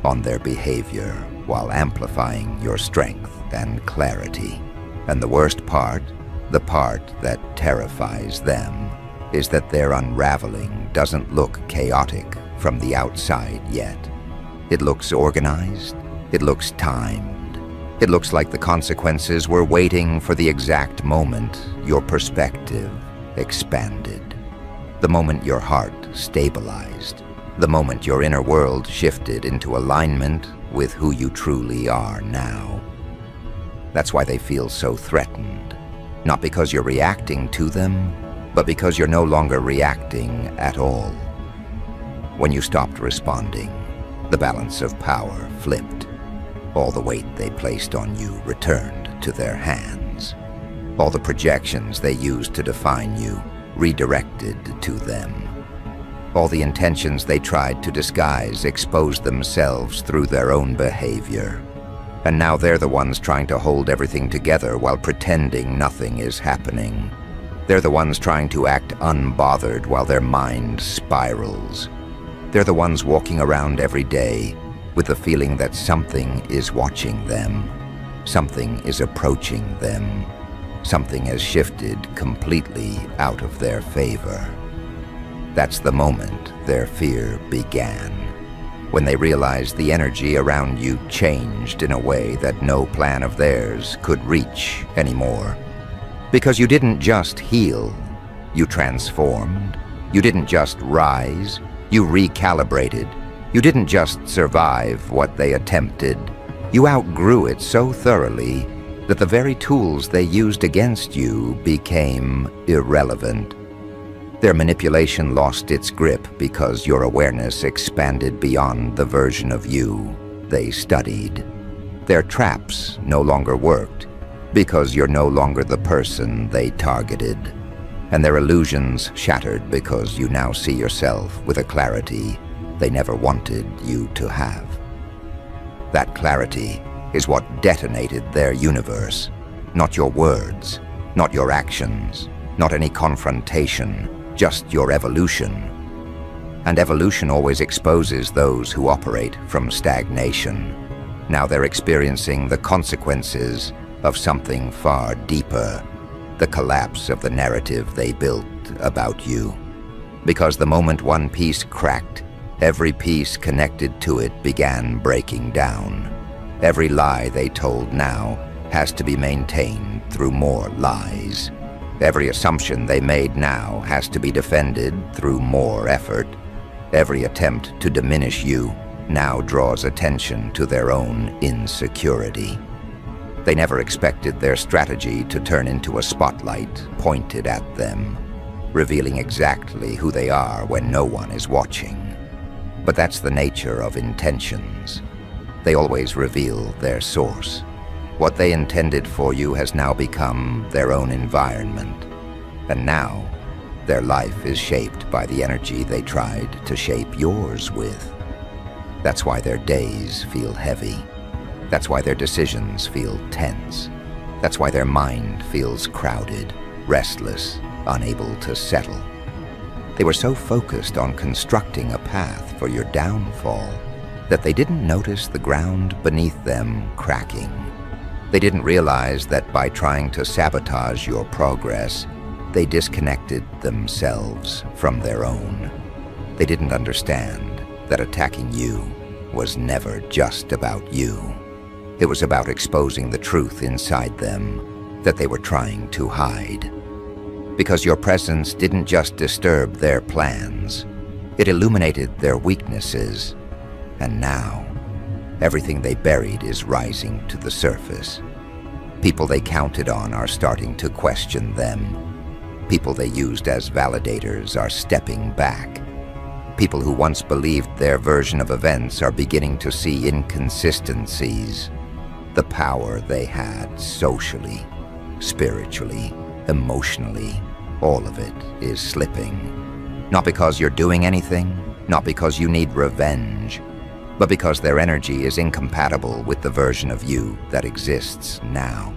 on their behavior while amplifying your strength and clarity. And the worst part, the part that terrifies them, is that their unraveling doesn't look chaotic from the outside yet. It looks organized. It looks timed. It looks like the consequences were waiting for the exact moment your perspective expanded. The moment your heart stabilized. The moment your inner world shifted into alignment with who you truly are now. That's why they feel so threatened. Not because you're reacting to them, but because you're no longer reacting at all. When you stopped responding, the balance of power flipped. All the weight they placed on you returned to their hands. All the projections they used to define you redirected to them. All the intentions they tried to disguise exposed themselves through their own behavior. And now they're the ones trying to hold everything together while pretending nothing is happening. They're the ones trying to act unbothered while their mind spirals. They're the ones walking around every day with the feeling that something is watching them, something is approaching them, something has shifted completely out of their favor. That's the moment their fear began, when they realized the energy around you changed in a way that no plan of theirs could reach anymore. Because you didn't just heal, you transformed. You didn't just rise, you recalibrated. You didn't just survive what they attempted. You outgrew it so thoroughly that the very tools they used against you became irrelevant. Their manipulation lost its grip because your awareness expanded beyond the version of you they studied. Their traps no longer worked because you're no longer the person they targeted. And their illusions shattered because you now see yourself with a clarity they never wanted you to have. That clarity is what detonated their universe, not your words, not your actions, not any confrontation, just your evolution. And evolution always exposes those who operate from stagnation. Now they're experiencing the consequences of something far deeper, the collapse of the narrative they built about you. Because the moment one piece cracked, every piece connected to it began breaking down. Every lie they told now has to be maintained through more lies. Every assumption they made now has to be defended through more effort. Every attempt to diminish you now draws attention to their own insecurity. They never expected their strategy to turn into a spotlight pointed at them, revealing exactly who they are when no one is watching. But that's the nature of intentions. They always reveal their source. What they intended for you has now become their own environment. And now, their life is shaped by the energy they tried to shape yours with. That's why their days feel heavy. That's why their decisions feel tense. That's why their mind feels crowded, restless, unable to settle. They were so focused on constructing a path for your downfall that they didn't notice the ground beneath them cracking. They didn't realize that by trying to sabotage your progress, they disconnected themselves from their own. They didn't understand that attacking you was never just about you. It was about exposing the truth inside them that they were trying to hide. Because your presence didn't just disturb their plans, it illuminated their weaknesses. And now, everything they buried is rising to the surface. People they counted on are starting to question them. People they used as validators are stepping back. People who once believed their version of events are beginning to see inconsistencies. The power they had socially, spiritually, emotionally, all of it is slipping. Not because you're doing anything, not because you need revenge, but because their energy is incompatible with the version of you that exists now.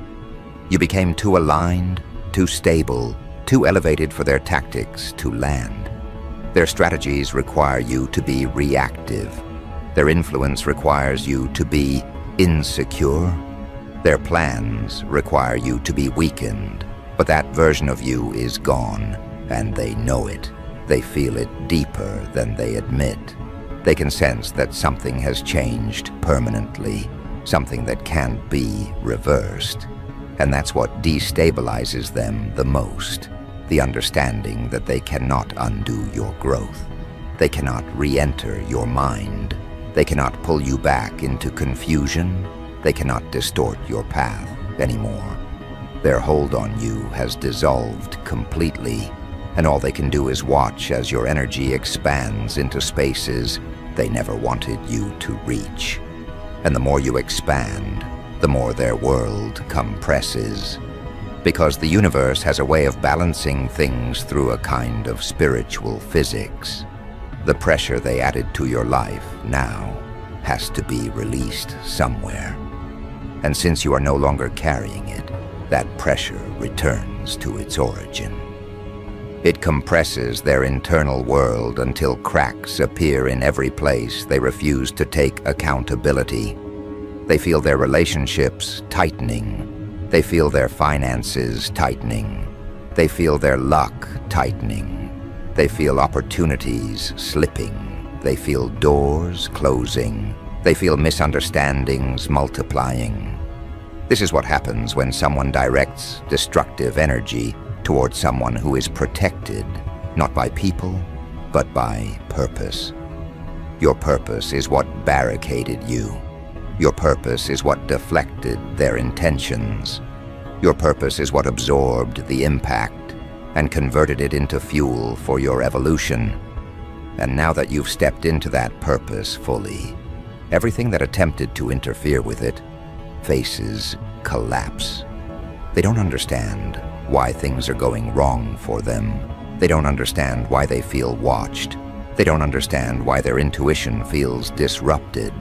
You became too aligned, too stable, too elevated for their tactics to land. Their strategies require you to be reactive. Their influence requires you to be insecure. Their plans require you to be weakened. But that version of you is gone, and they know it. They feel it deeper than they admit. They can sense that something has changed permanently, something that can't be reversed. And that's what destabilizes them the most, the understanding that they cannot undo your growth. They cannot re-enter your mind. They cannot pull you back into confusion. They cannot distort your path anymore. Their hold on you has dissolved completely, and all they can do is watch as your energy expands into spaces they never wanted you to reach. And the more you expand, the more their world compresses. Because the universe has a way of balancing things through a kind of spiritual physics. The pressure they added to your life now has to be released somewhere. And since you are no longer carrying it, that pressure returns to its origin. It compresses their internal world until cracks appear in every place they refuse to take accountability. They feel their relationships tightening. They feel their finances tightening. They feel their luck tightening. They feel opportunities slipping. They feel doors closing. They feel misunderstandings multiplying. This is what happens when someone directs destructive energy towards someone who is protected, not by people, but by purpose. Your purpose is what barricaded you. Your purpose is what deflected their intentions. Your purpose is what absorbed the impact and converted it into fuel for your evolution. And now that you've stepped into that purpose fully, everything that attempted to interfere with it faces collapse. They don't understand why things are going wrong for them. They don't understand why they feel watched. They don't understand why their intuition feels disrupted.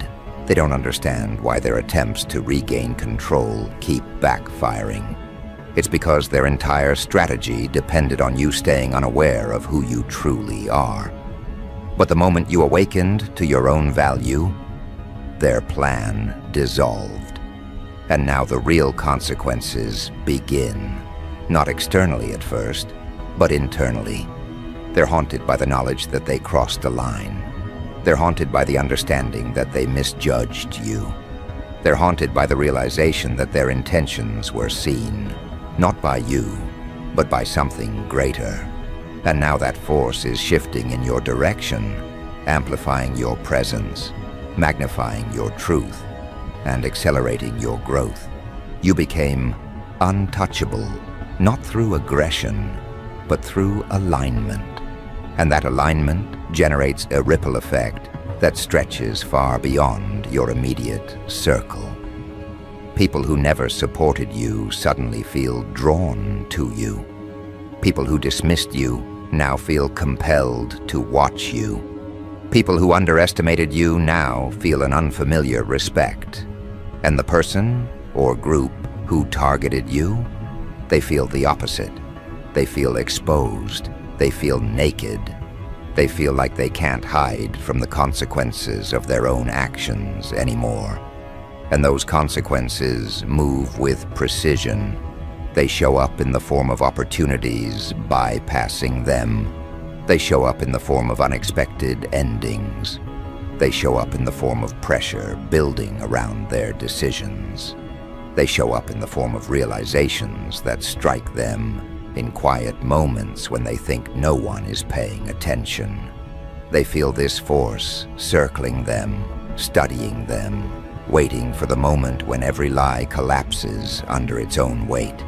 They don't understand why their attempts to regain control keep backfiring. It's because their entire strategy depended on you staying unaware of who you truly are. But the moment you awakened to your own value, their plan dissolved. And now the real consequences begin. Not externally at first, but internally. They're haunted by the knowledge that they crossed a line. They're haunted by the understanding that they misjudged you. They're haunted by the realization that their intentions were seen, not by you, but by something greater. And now that force is shifting in your direction, amplifying your presence, magnifying your truth, and accelerating your growth. You became untouchable, not through aggression, but through alignment. And that alignment generates a ripple effect that stretches far beyond your immediate circle. People who never supported you suddenly feel drawn to you. People who dismissed you now feel compelled to watch you. People who underestimated you now feel an unfamiliar respect. And the person or group who targeted you, they feel the opposite. They feel exposed. They feel naked. They feel like they can't hide from the consequences of their own actions anymore. And those consequences move with precision. They show up in the form of opportunities bypassing them. They show up in the form of unexpected endings. They show up in the form of pressure building around their decisions. They show up in the form of realizations that strike them in quiet moments when they think no one is paying attention. They feel this force circling them, studying them, waiting for the moment when every lie collapses under its own weight.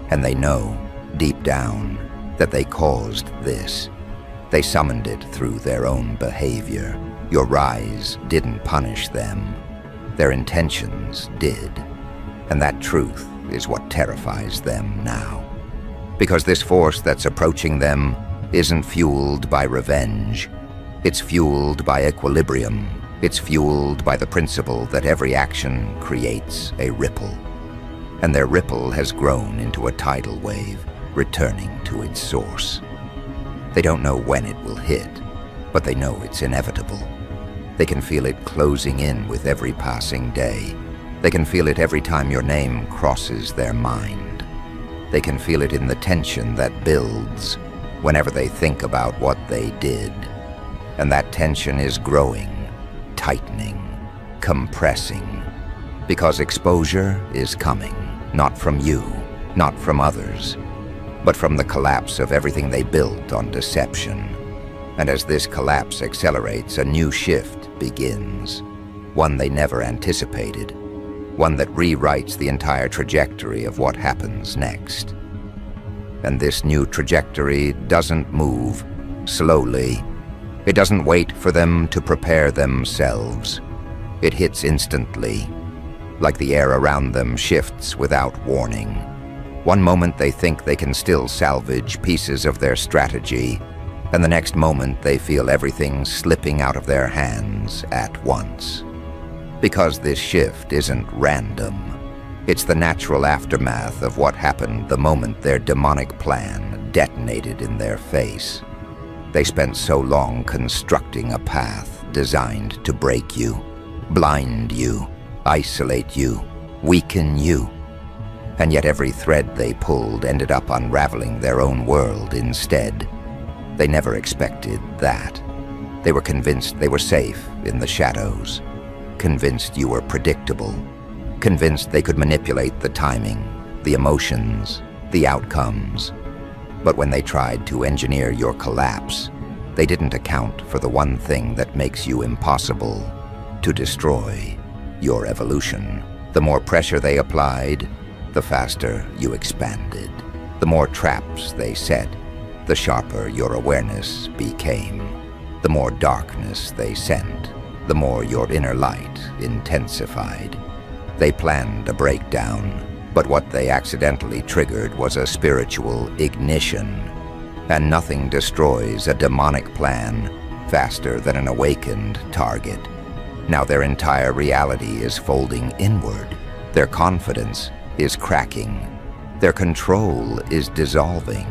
And they know, deep down, that they caused this. They summoned it through their own behavior. Your rise didn't punish them. Their intentions did. And that truth is what terrifies them now. Because this force that's approaching them isn't fueled by revenge. It's fueled by equilibrium. It's fueled by the principle that every action creates a ripple. And their ripple has grown into a tidal wave, returning to its source. They don't know when it will hit, but they know it's inevitable. They can feel it closing in with every passing day. They can feel it every time your name crosses their mind. They can feel it in the tension that builds whenever they think about what they did. And that tension is growing, tightening, compressing, because exposure is coming, not from you, not from others, but from the collapse of everything they built on deception. And as this collapse accelerates, a new shift begins, one they never anticipated, one that rewrites the entire trajectory of what happens next. And this new trajectory doesn't move slowly. It doesn't wait for them to prepare themselves. It hits instantly, like the air around them shifts without warning. One moment they think they can still salvage pieces of their strategy, and the next moment they feel everything slipping out of their hands at once. Because this shift isn't random. It's the natural aftermath of what happened the moment their demonic plan detonated in their face. They spent so long constructing a path designed to break you, blind you, isolate you, weaken you. And yet every thread they pulled ended up unraveling their own world instead. They never expected that. They were convinced they were safe in the shadows, convinced you were predictable, convinced they could manipulate the timing, the emotions, the outcomes. But when they tried to engineer your collapse, they didn't account for the one thing that makes you impossible: to destroy your evolution. The more pressure they applied, the faster you expanded. The more traps they set, the sharper your awareness became. The more darkness they sent, the more your inner light intensified. They planned a breakdown, but what they accidentally triggered was a spiritual ignition. And nothing destroys a demonic plan faster than an awakened target. Now their entire reality is folding inward. Their confidence is cracking. Their control is dissolving.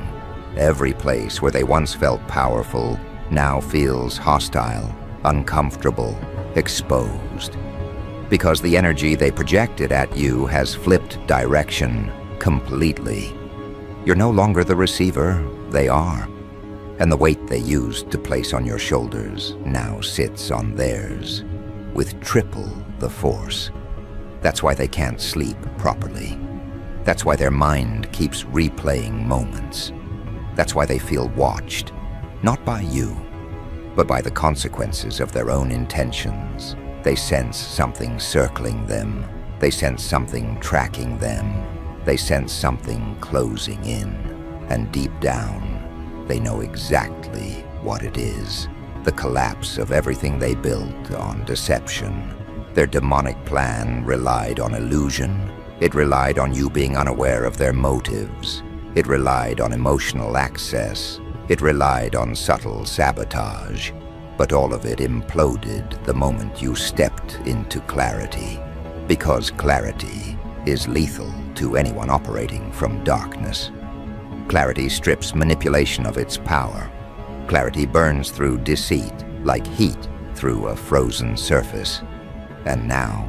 Every place where they once felt powerful now feels hostile, uncomfortable, exposed. Because the energy they projected at you has flipped direction completely. You're no longer the receiver, they are. And the weight they used to place on your shoulders now sits on theirs, with triple the force. That's why they can't sleep properly. That's why their mind keeps replaying moments. That's why they feel watched, not by you, but by the consequences of their own intentions. They sense something circling them. They sense something tracking them. They sense something closing in. And deep down, they know exactly what it is. The collapse of everything they built on deception. Their demonic plan relied on illusion. It relied on you being unaware of their motives. It relied on emotional access. It relied on subtle sabotage. But all of it imploded the moment you stepped into clarity. Because clarity is lethal to anyone operating from darkness. Clarity strips manipulation of its power. Clarity burns through deceit, like heat through a frozen surface. And now,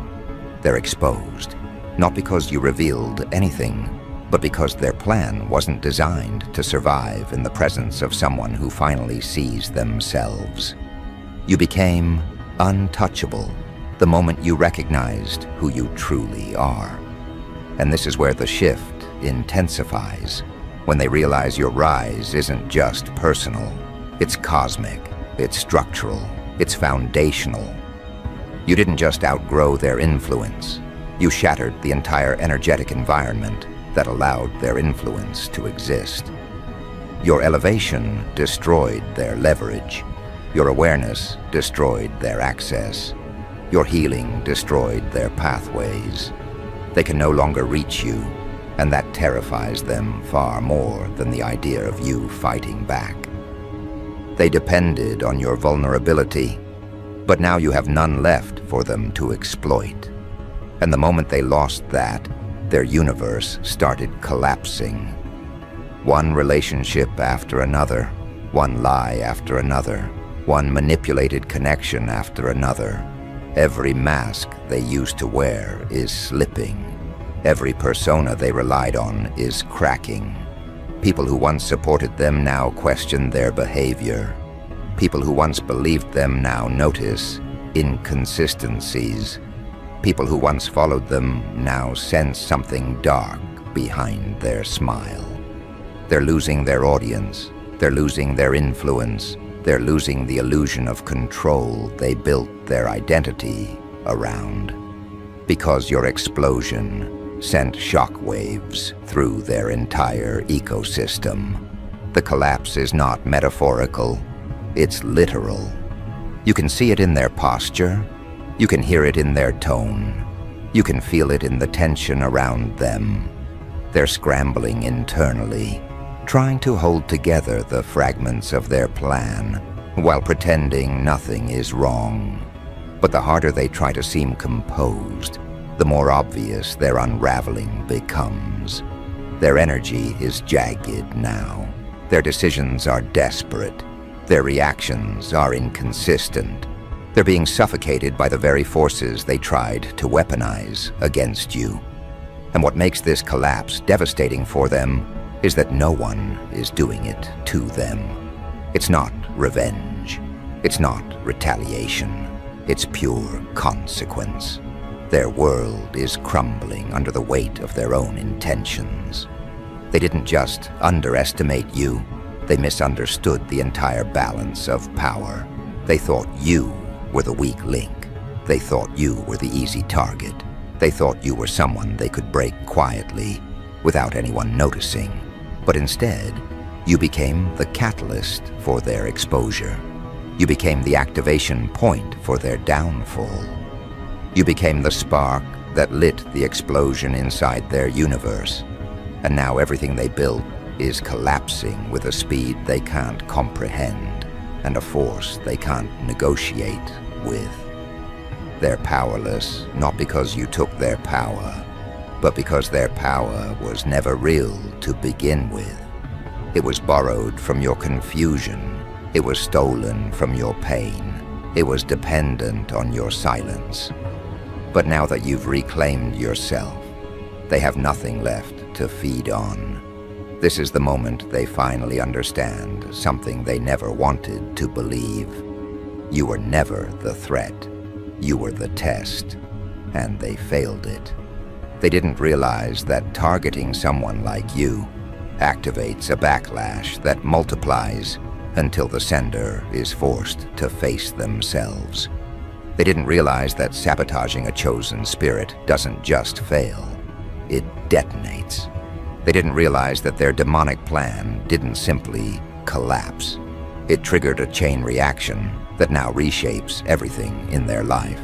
they're exposed. Not because you revealed anything, but because their plan wasn't designed to survive in the presence of someone who finally sees themselves. You became untouchable the moment you recognized who you truly are. And this is where the shift intensifies, when they realize your rise isn't just personal. It's cosmic, it's structural, it's foundational. You didn't just outgrow their influence. You shattered the entire energetic environment that allowed their influence to exist. Your elevation destroyed their leverage. Your awareness destroyed their access. Your healing destroyed their pathways. They can no longer reach you, and that terrifies them far more than the idea of you fighting back. They depended on your vulnerability, but now you have none left for them to exploit. And the moment they lost that, their universe started collapsing. One relationship after another, one lie after another, one manipulated connection after another. Every mask they used to wear is slipping. Every persona they relied on is cracking. People who once supported them now question their behavior. People who once believed them now notice inconsistencies. People who once followed them now sense something dark behind their smile. They're losing their audience. They're losing their influence. They're losing the illusion of control they built their identity around. Because your explosion sent shockwaves through their entire ecosystem. The collapse is not metaphorical, it's literal. You can see it in their posture, you can hear it in their tone, you can feel it in the tension around them. They're scrambling internally, trying to hold together the fragments of their plan while pretending nothing is wrong. But the harder they try to seem composed, the more obvious their unraveling becomes. Their energy is jagged now. Their decisions are desperate. Their reactions are inconsistent. They're being suffocated by the very forces they tried to weaponize against you. And what makes this collapse devastating for them is that no one is doing it to them. It's not revenge. It's not retaliation. It's pure consequence. Their world is crumbling under the weight of their own intentions. They didn't just underestimate you, they misunderstood the entire balance of power. They thought you were the weak link. They thought you were the easy target. They thought you were someone they could break quietly, without anyone noticing. But instead, you became the catalyst for their exposure. You became the activation point for their downfall. You became the spark that lit the explosion inside their universe. And now everything they built is collapsing with a speed they can't comprehend and a force they can't negotiate with. They're powerless, not because you took their power, but because their power was never real to begin with. It was borrowed from your confusion. It was stolen from your pain. It was dependent on your silence. But now that you've reclaimed yourself, they have nothing left to feed on. This is the moment they finally understand something they never wanted to believe. You were never the threat. You were the test, and they failed it. They didn't realize that targeting someone like you activates a backlash that multiplies until the sender is forced to face themselves. They didn't realize that sabotaging a chosen spirit doesn't just fail, it detonates. They didn't realize that their demonic plan didn't simply collapse. It triggered a chain reaction that now reshapes everything in their life.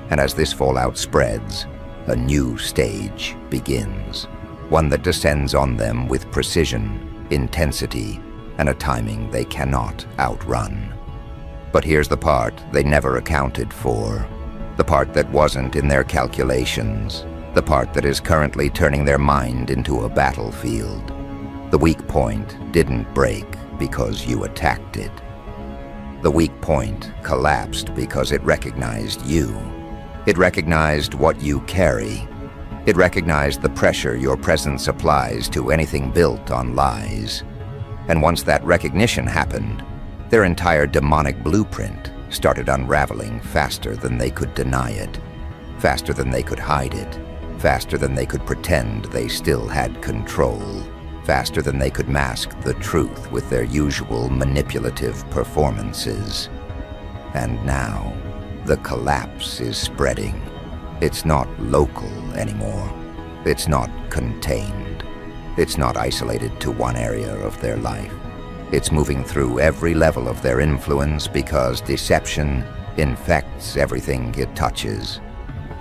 And as this fallout spreads, a new stage begins, one that descends on them with precision, intensity, and a timing they cannot outrun. But here's the part they never accounted for, the part that wasn't in their calculations, the part that is currently turning their mind into a battlefield. The weak point didn't break, because you attacked it. The weak point collapsed because it recognized you. It recognized what you carry. It recognized the pressure your presence applies to anything built on lies. And once that recognition happened, their entire demonic blueprint started unraveling faster than they could deny it, faster than they could hide it, faster than they could pretend they still had control, faster than they could mask the truth with their usual manipulative performances. And now, the collapse is spreading. It's not local anymore. It's not contained. It's not isolated to one area of their life. It's moving through every level of their influence because deception infects everything it touches.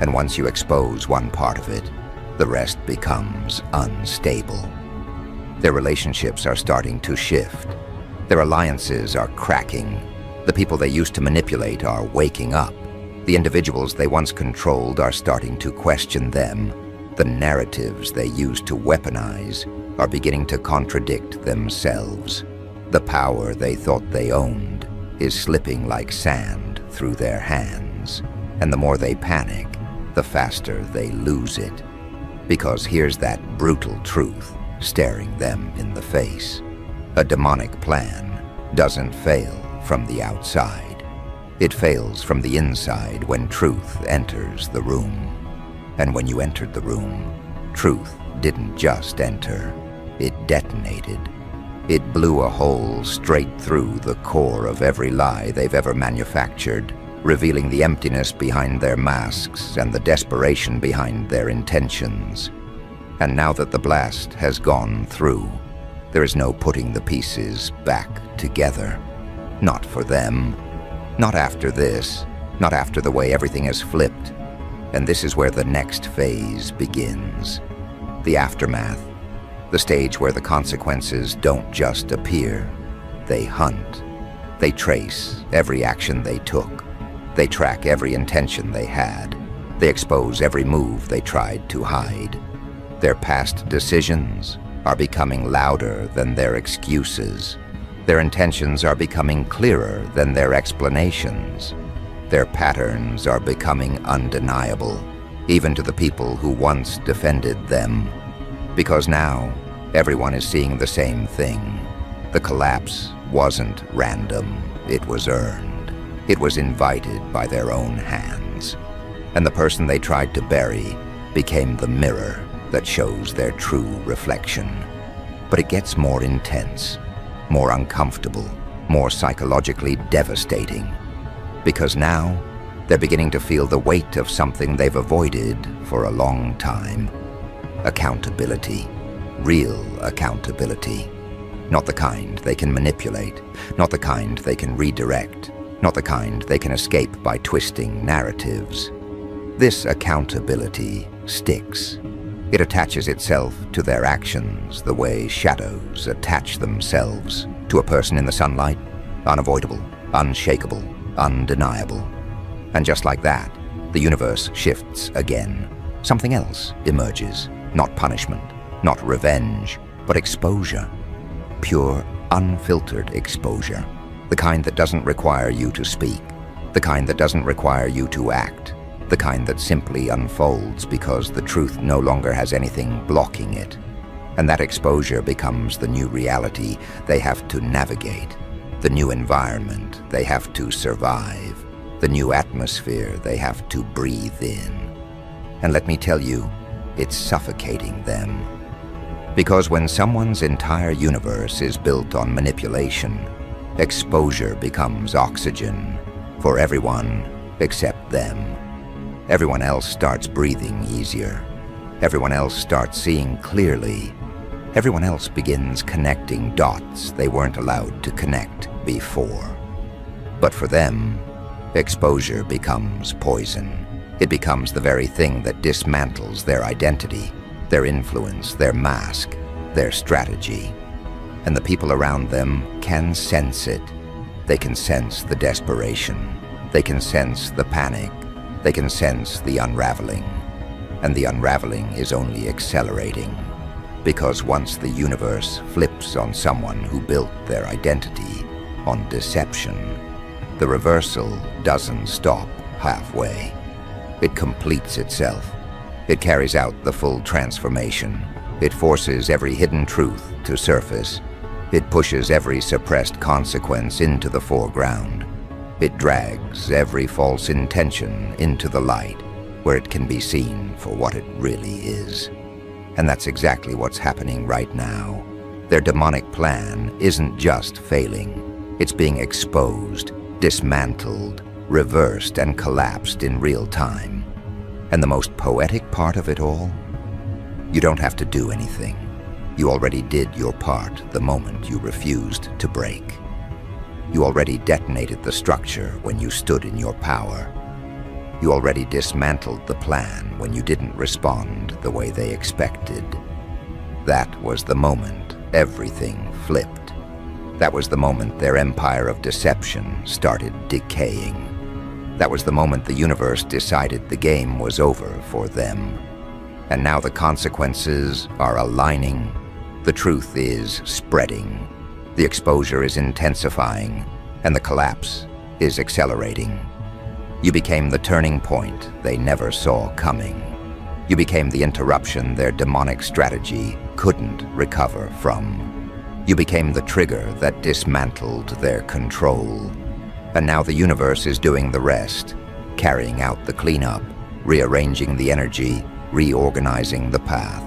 And once you expose one part of it, the rest becomes unstable. Their relationships are starting to shift. Their alliances are cracking. The people they used to manipulate are waking up. The individuals they once controlled are starting to question them. The narratives they used to weaponize are beginning to contradict themselves. The power they thought they owned is slipping like sand through their hands. And the more they panic, the faster they lose it. Because here's that brutal truth staring them in the face. A demonic plan doesn't fail from the outside. It fails from the inside when truth enters the room. And when you entered the room, truth didn't just enter, it detonated. It blew a hole straight through the core of every lie they've ever manufactured, revealing the emptiness behind their masks and the desperation behind their intentions. And now that the blast has gone through, there is no putting the pieces back together. Not for them. Not after this. Not after the way everything has flipped. And this is where the next phase begins. The aftermath. The stage where the consequences don't just appear. They hunt. They trace every action they took. They track every intention they had. They expose every move they tried to hide. Their past decisions are becoming louder than their excuses. Their intentions are becoming clearer than their explanations. Their patterns are becoming undeniable, even to the people who once defended them. Because now, everyone is seeing the same thing. The collapse wasn't random, it was earned. It was invited by their own hands. And the person they tried to bury became the mirror that shows their true reflection. But it gets more intense, more uncomfortable, more psychologically devastating. Because now, they're beginning to feel the weight of something they've avoided for a long time. Accountability. Real accountability. Not the kind they can manipulate, not the kind they can redirect, not the kind they can escape by twisting narratives. This accountability sticks. It attaches itself to their actions the way shadows attach themselves to a person in the sunlight, unavoidable, unshakable, undeniable. And just like that, the universe shifts again. Something else emerges, not punishment, not revenge, but exposure. Pure, unfiltered exposure. The kind that doesn't require you to speak, the kind that doesn't require you to act, the kind that simply unfolds because the truth no longer has anything blocking it. And that exposure becomes the new reality they have to navigate, the new environment they have to survive, the new atmosphere they have to breathe in. And let me tell you, it's suffocating them. Because when someone's entire universe is built on manipulation, exposure becomes oxygen for everyone except them. Everyone else starts breathing easier. Everyone else starts seeing clearly. Everyone else begins connecting dots they weren't allowed to connect before. But for them, exposure becomes poison. It becomes the very thing that dismantles their identity, their influence, their mask, their strategy. And the people around them can sense it. They can sense the desperation. They can sense the panic. They can sense the unraveling. And the unraveling is only accelerating. Because once the universe flips on someone who built their identity on deception, the reversal doesn't stop halfway. It completes itself. It carries out the full transformation. It forces every hidden truth to surface. It pushes every suppressed consequence into the foreground. It drags every false intention into the light, where it can be seen for what it really is. And that's exactly what's happening right now. Their demonic plan isn't just failing. It's being exposed, dismantled, reversed, and collapsed in real time. And the most poetic part of it all? You don't have to do anything. You already did your part the moment you refused to break. You already detonated the structure when you stood in your power. You already dismantled the plan when you didn't respond the way they expected. That was the moment everything flipped. That was the moment their empire of deception started decaying. That was the moment the universe decided the game was over for them. And now the consequences are aligning. The truth is spreading. The exposure is intensifying, and the collapse is accelerating. You became the turning point they never saw coming. You became the interruption their demonic strategy couldn't recover from. You became the trigger that dismantled their control. And now the universe is doing the rest, carrying out the cleanup, rearranging the energy, reorganizing the path.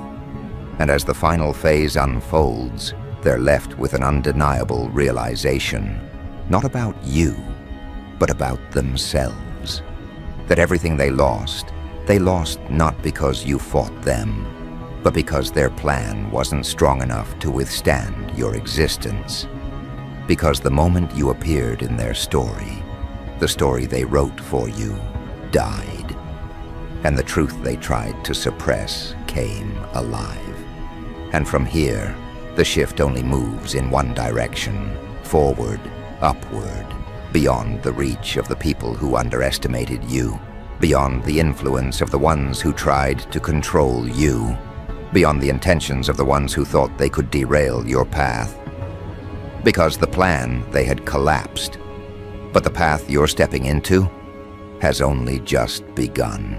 And as the final phase unfolds, they're left with an undeniable realization, not about you, but about themselves. That everything they lost not because you fought them, but because their plan wasn't strong enough to withstand your existence. Because the moment you appeared in their story, the story they wrote for you died, and the truth they tried to suppress came alive. And from here, the shift only moves in one direction, forward, upward, beyond the reach of the people who underestimated you, beyond the influence of the ones who tried to control you, beyond the intentions of the ones who thought they could derail your path. Because the plan they had collapsed, but the path you're stepping into has only just begun.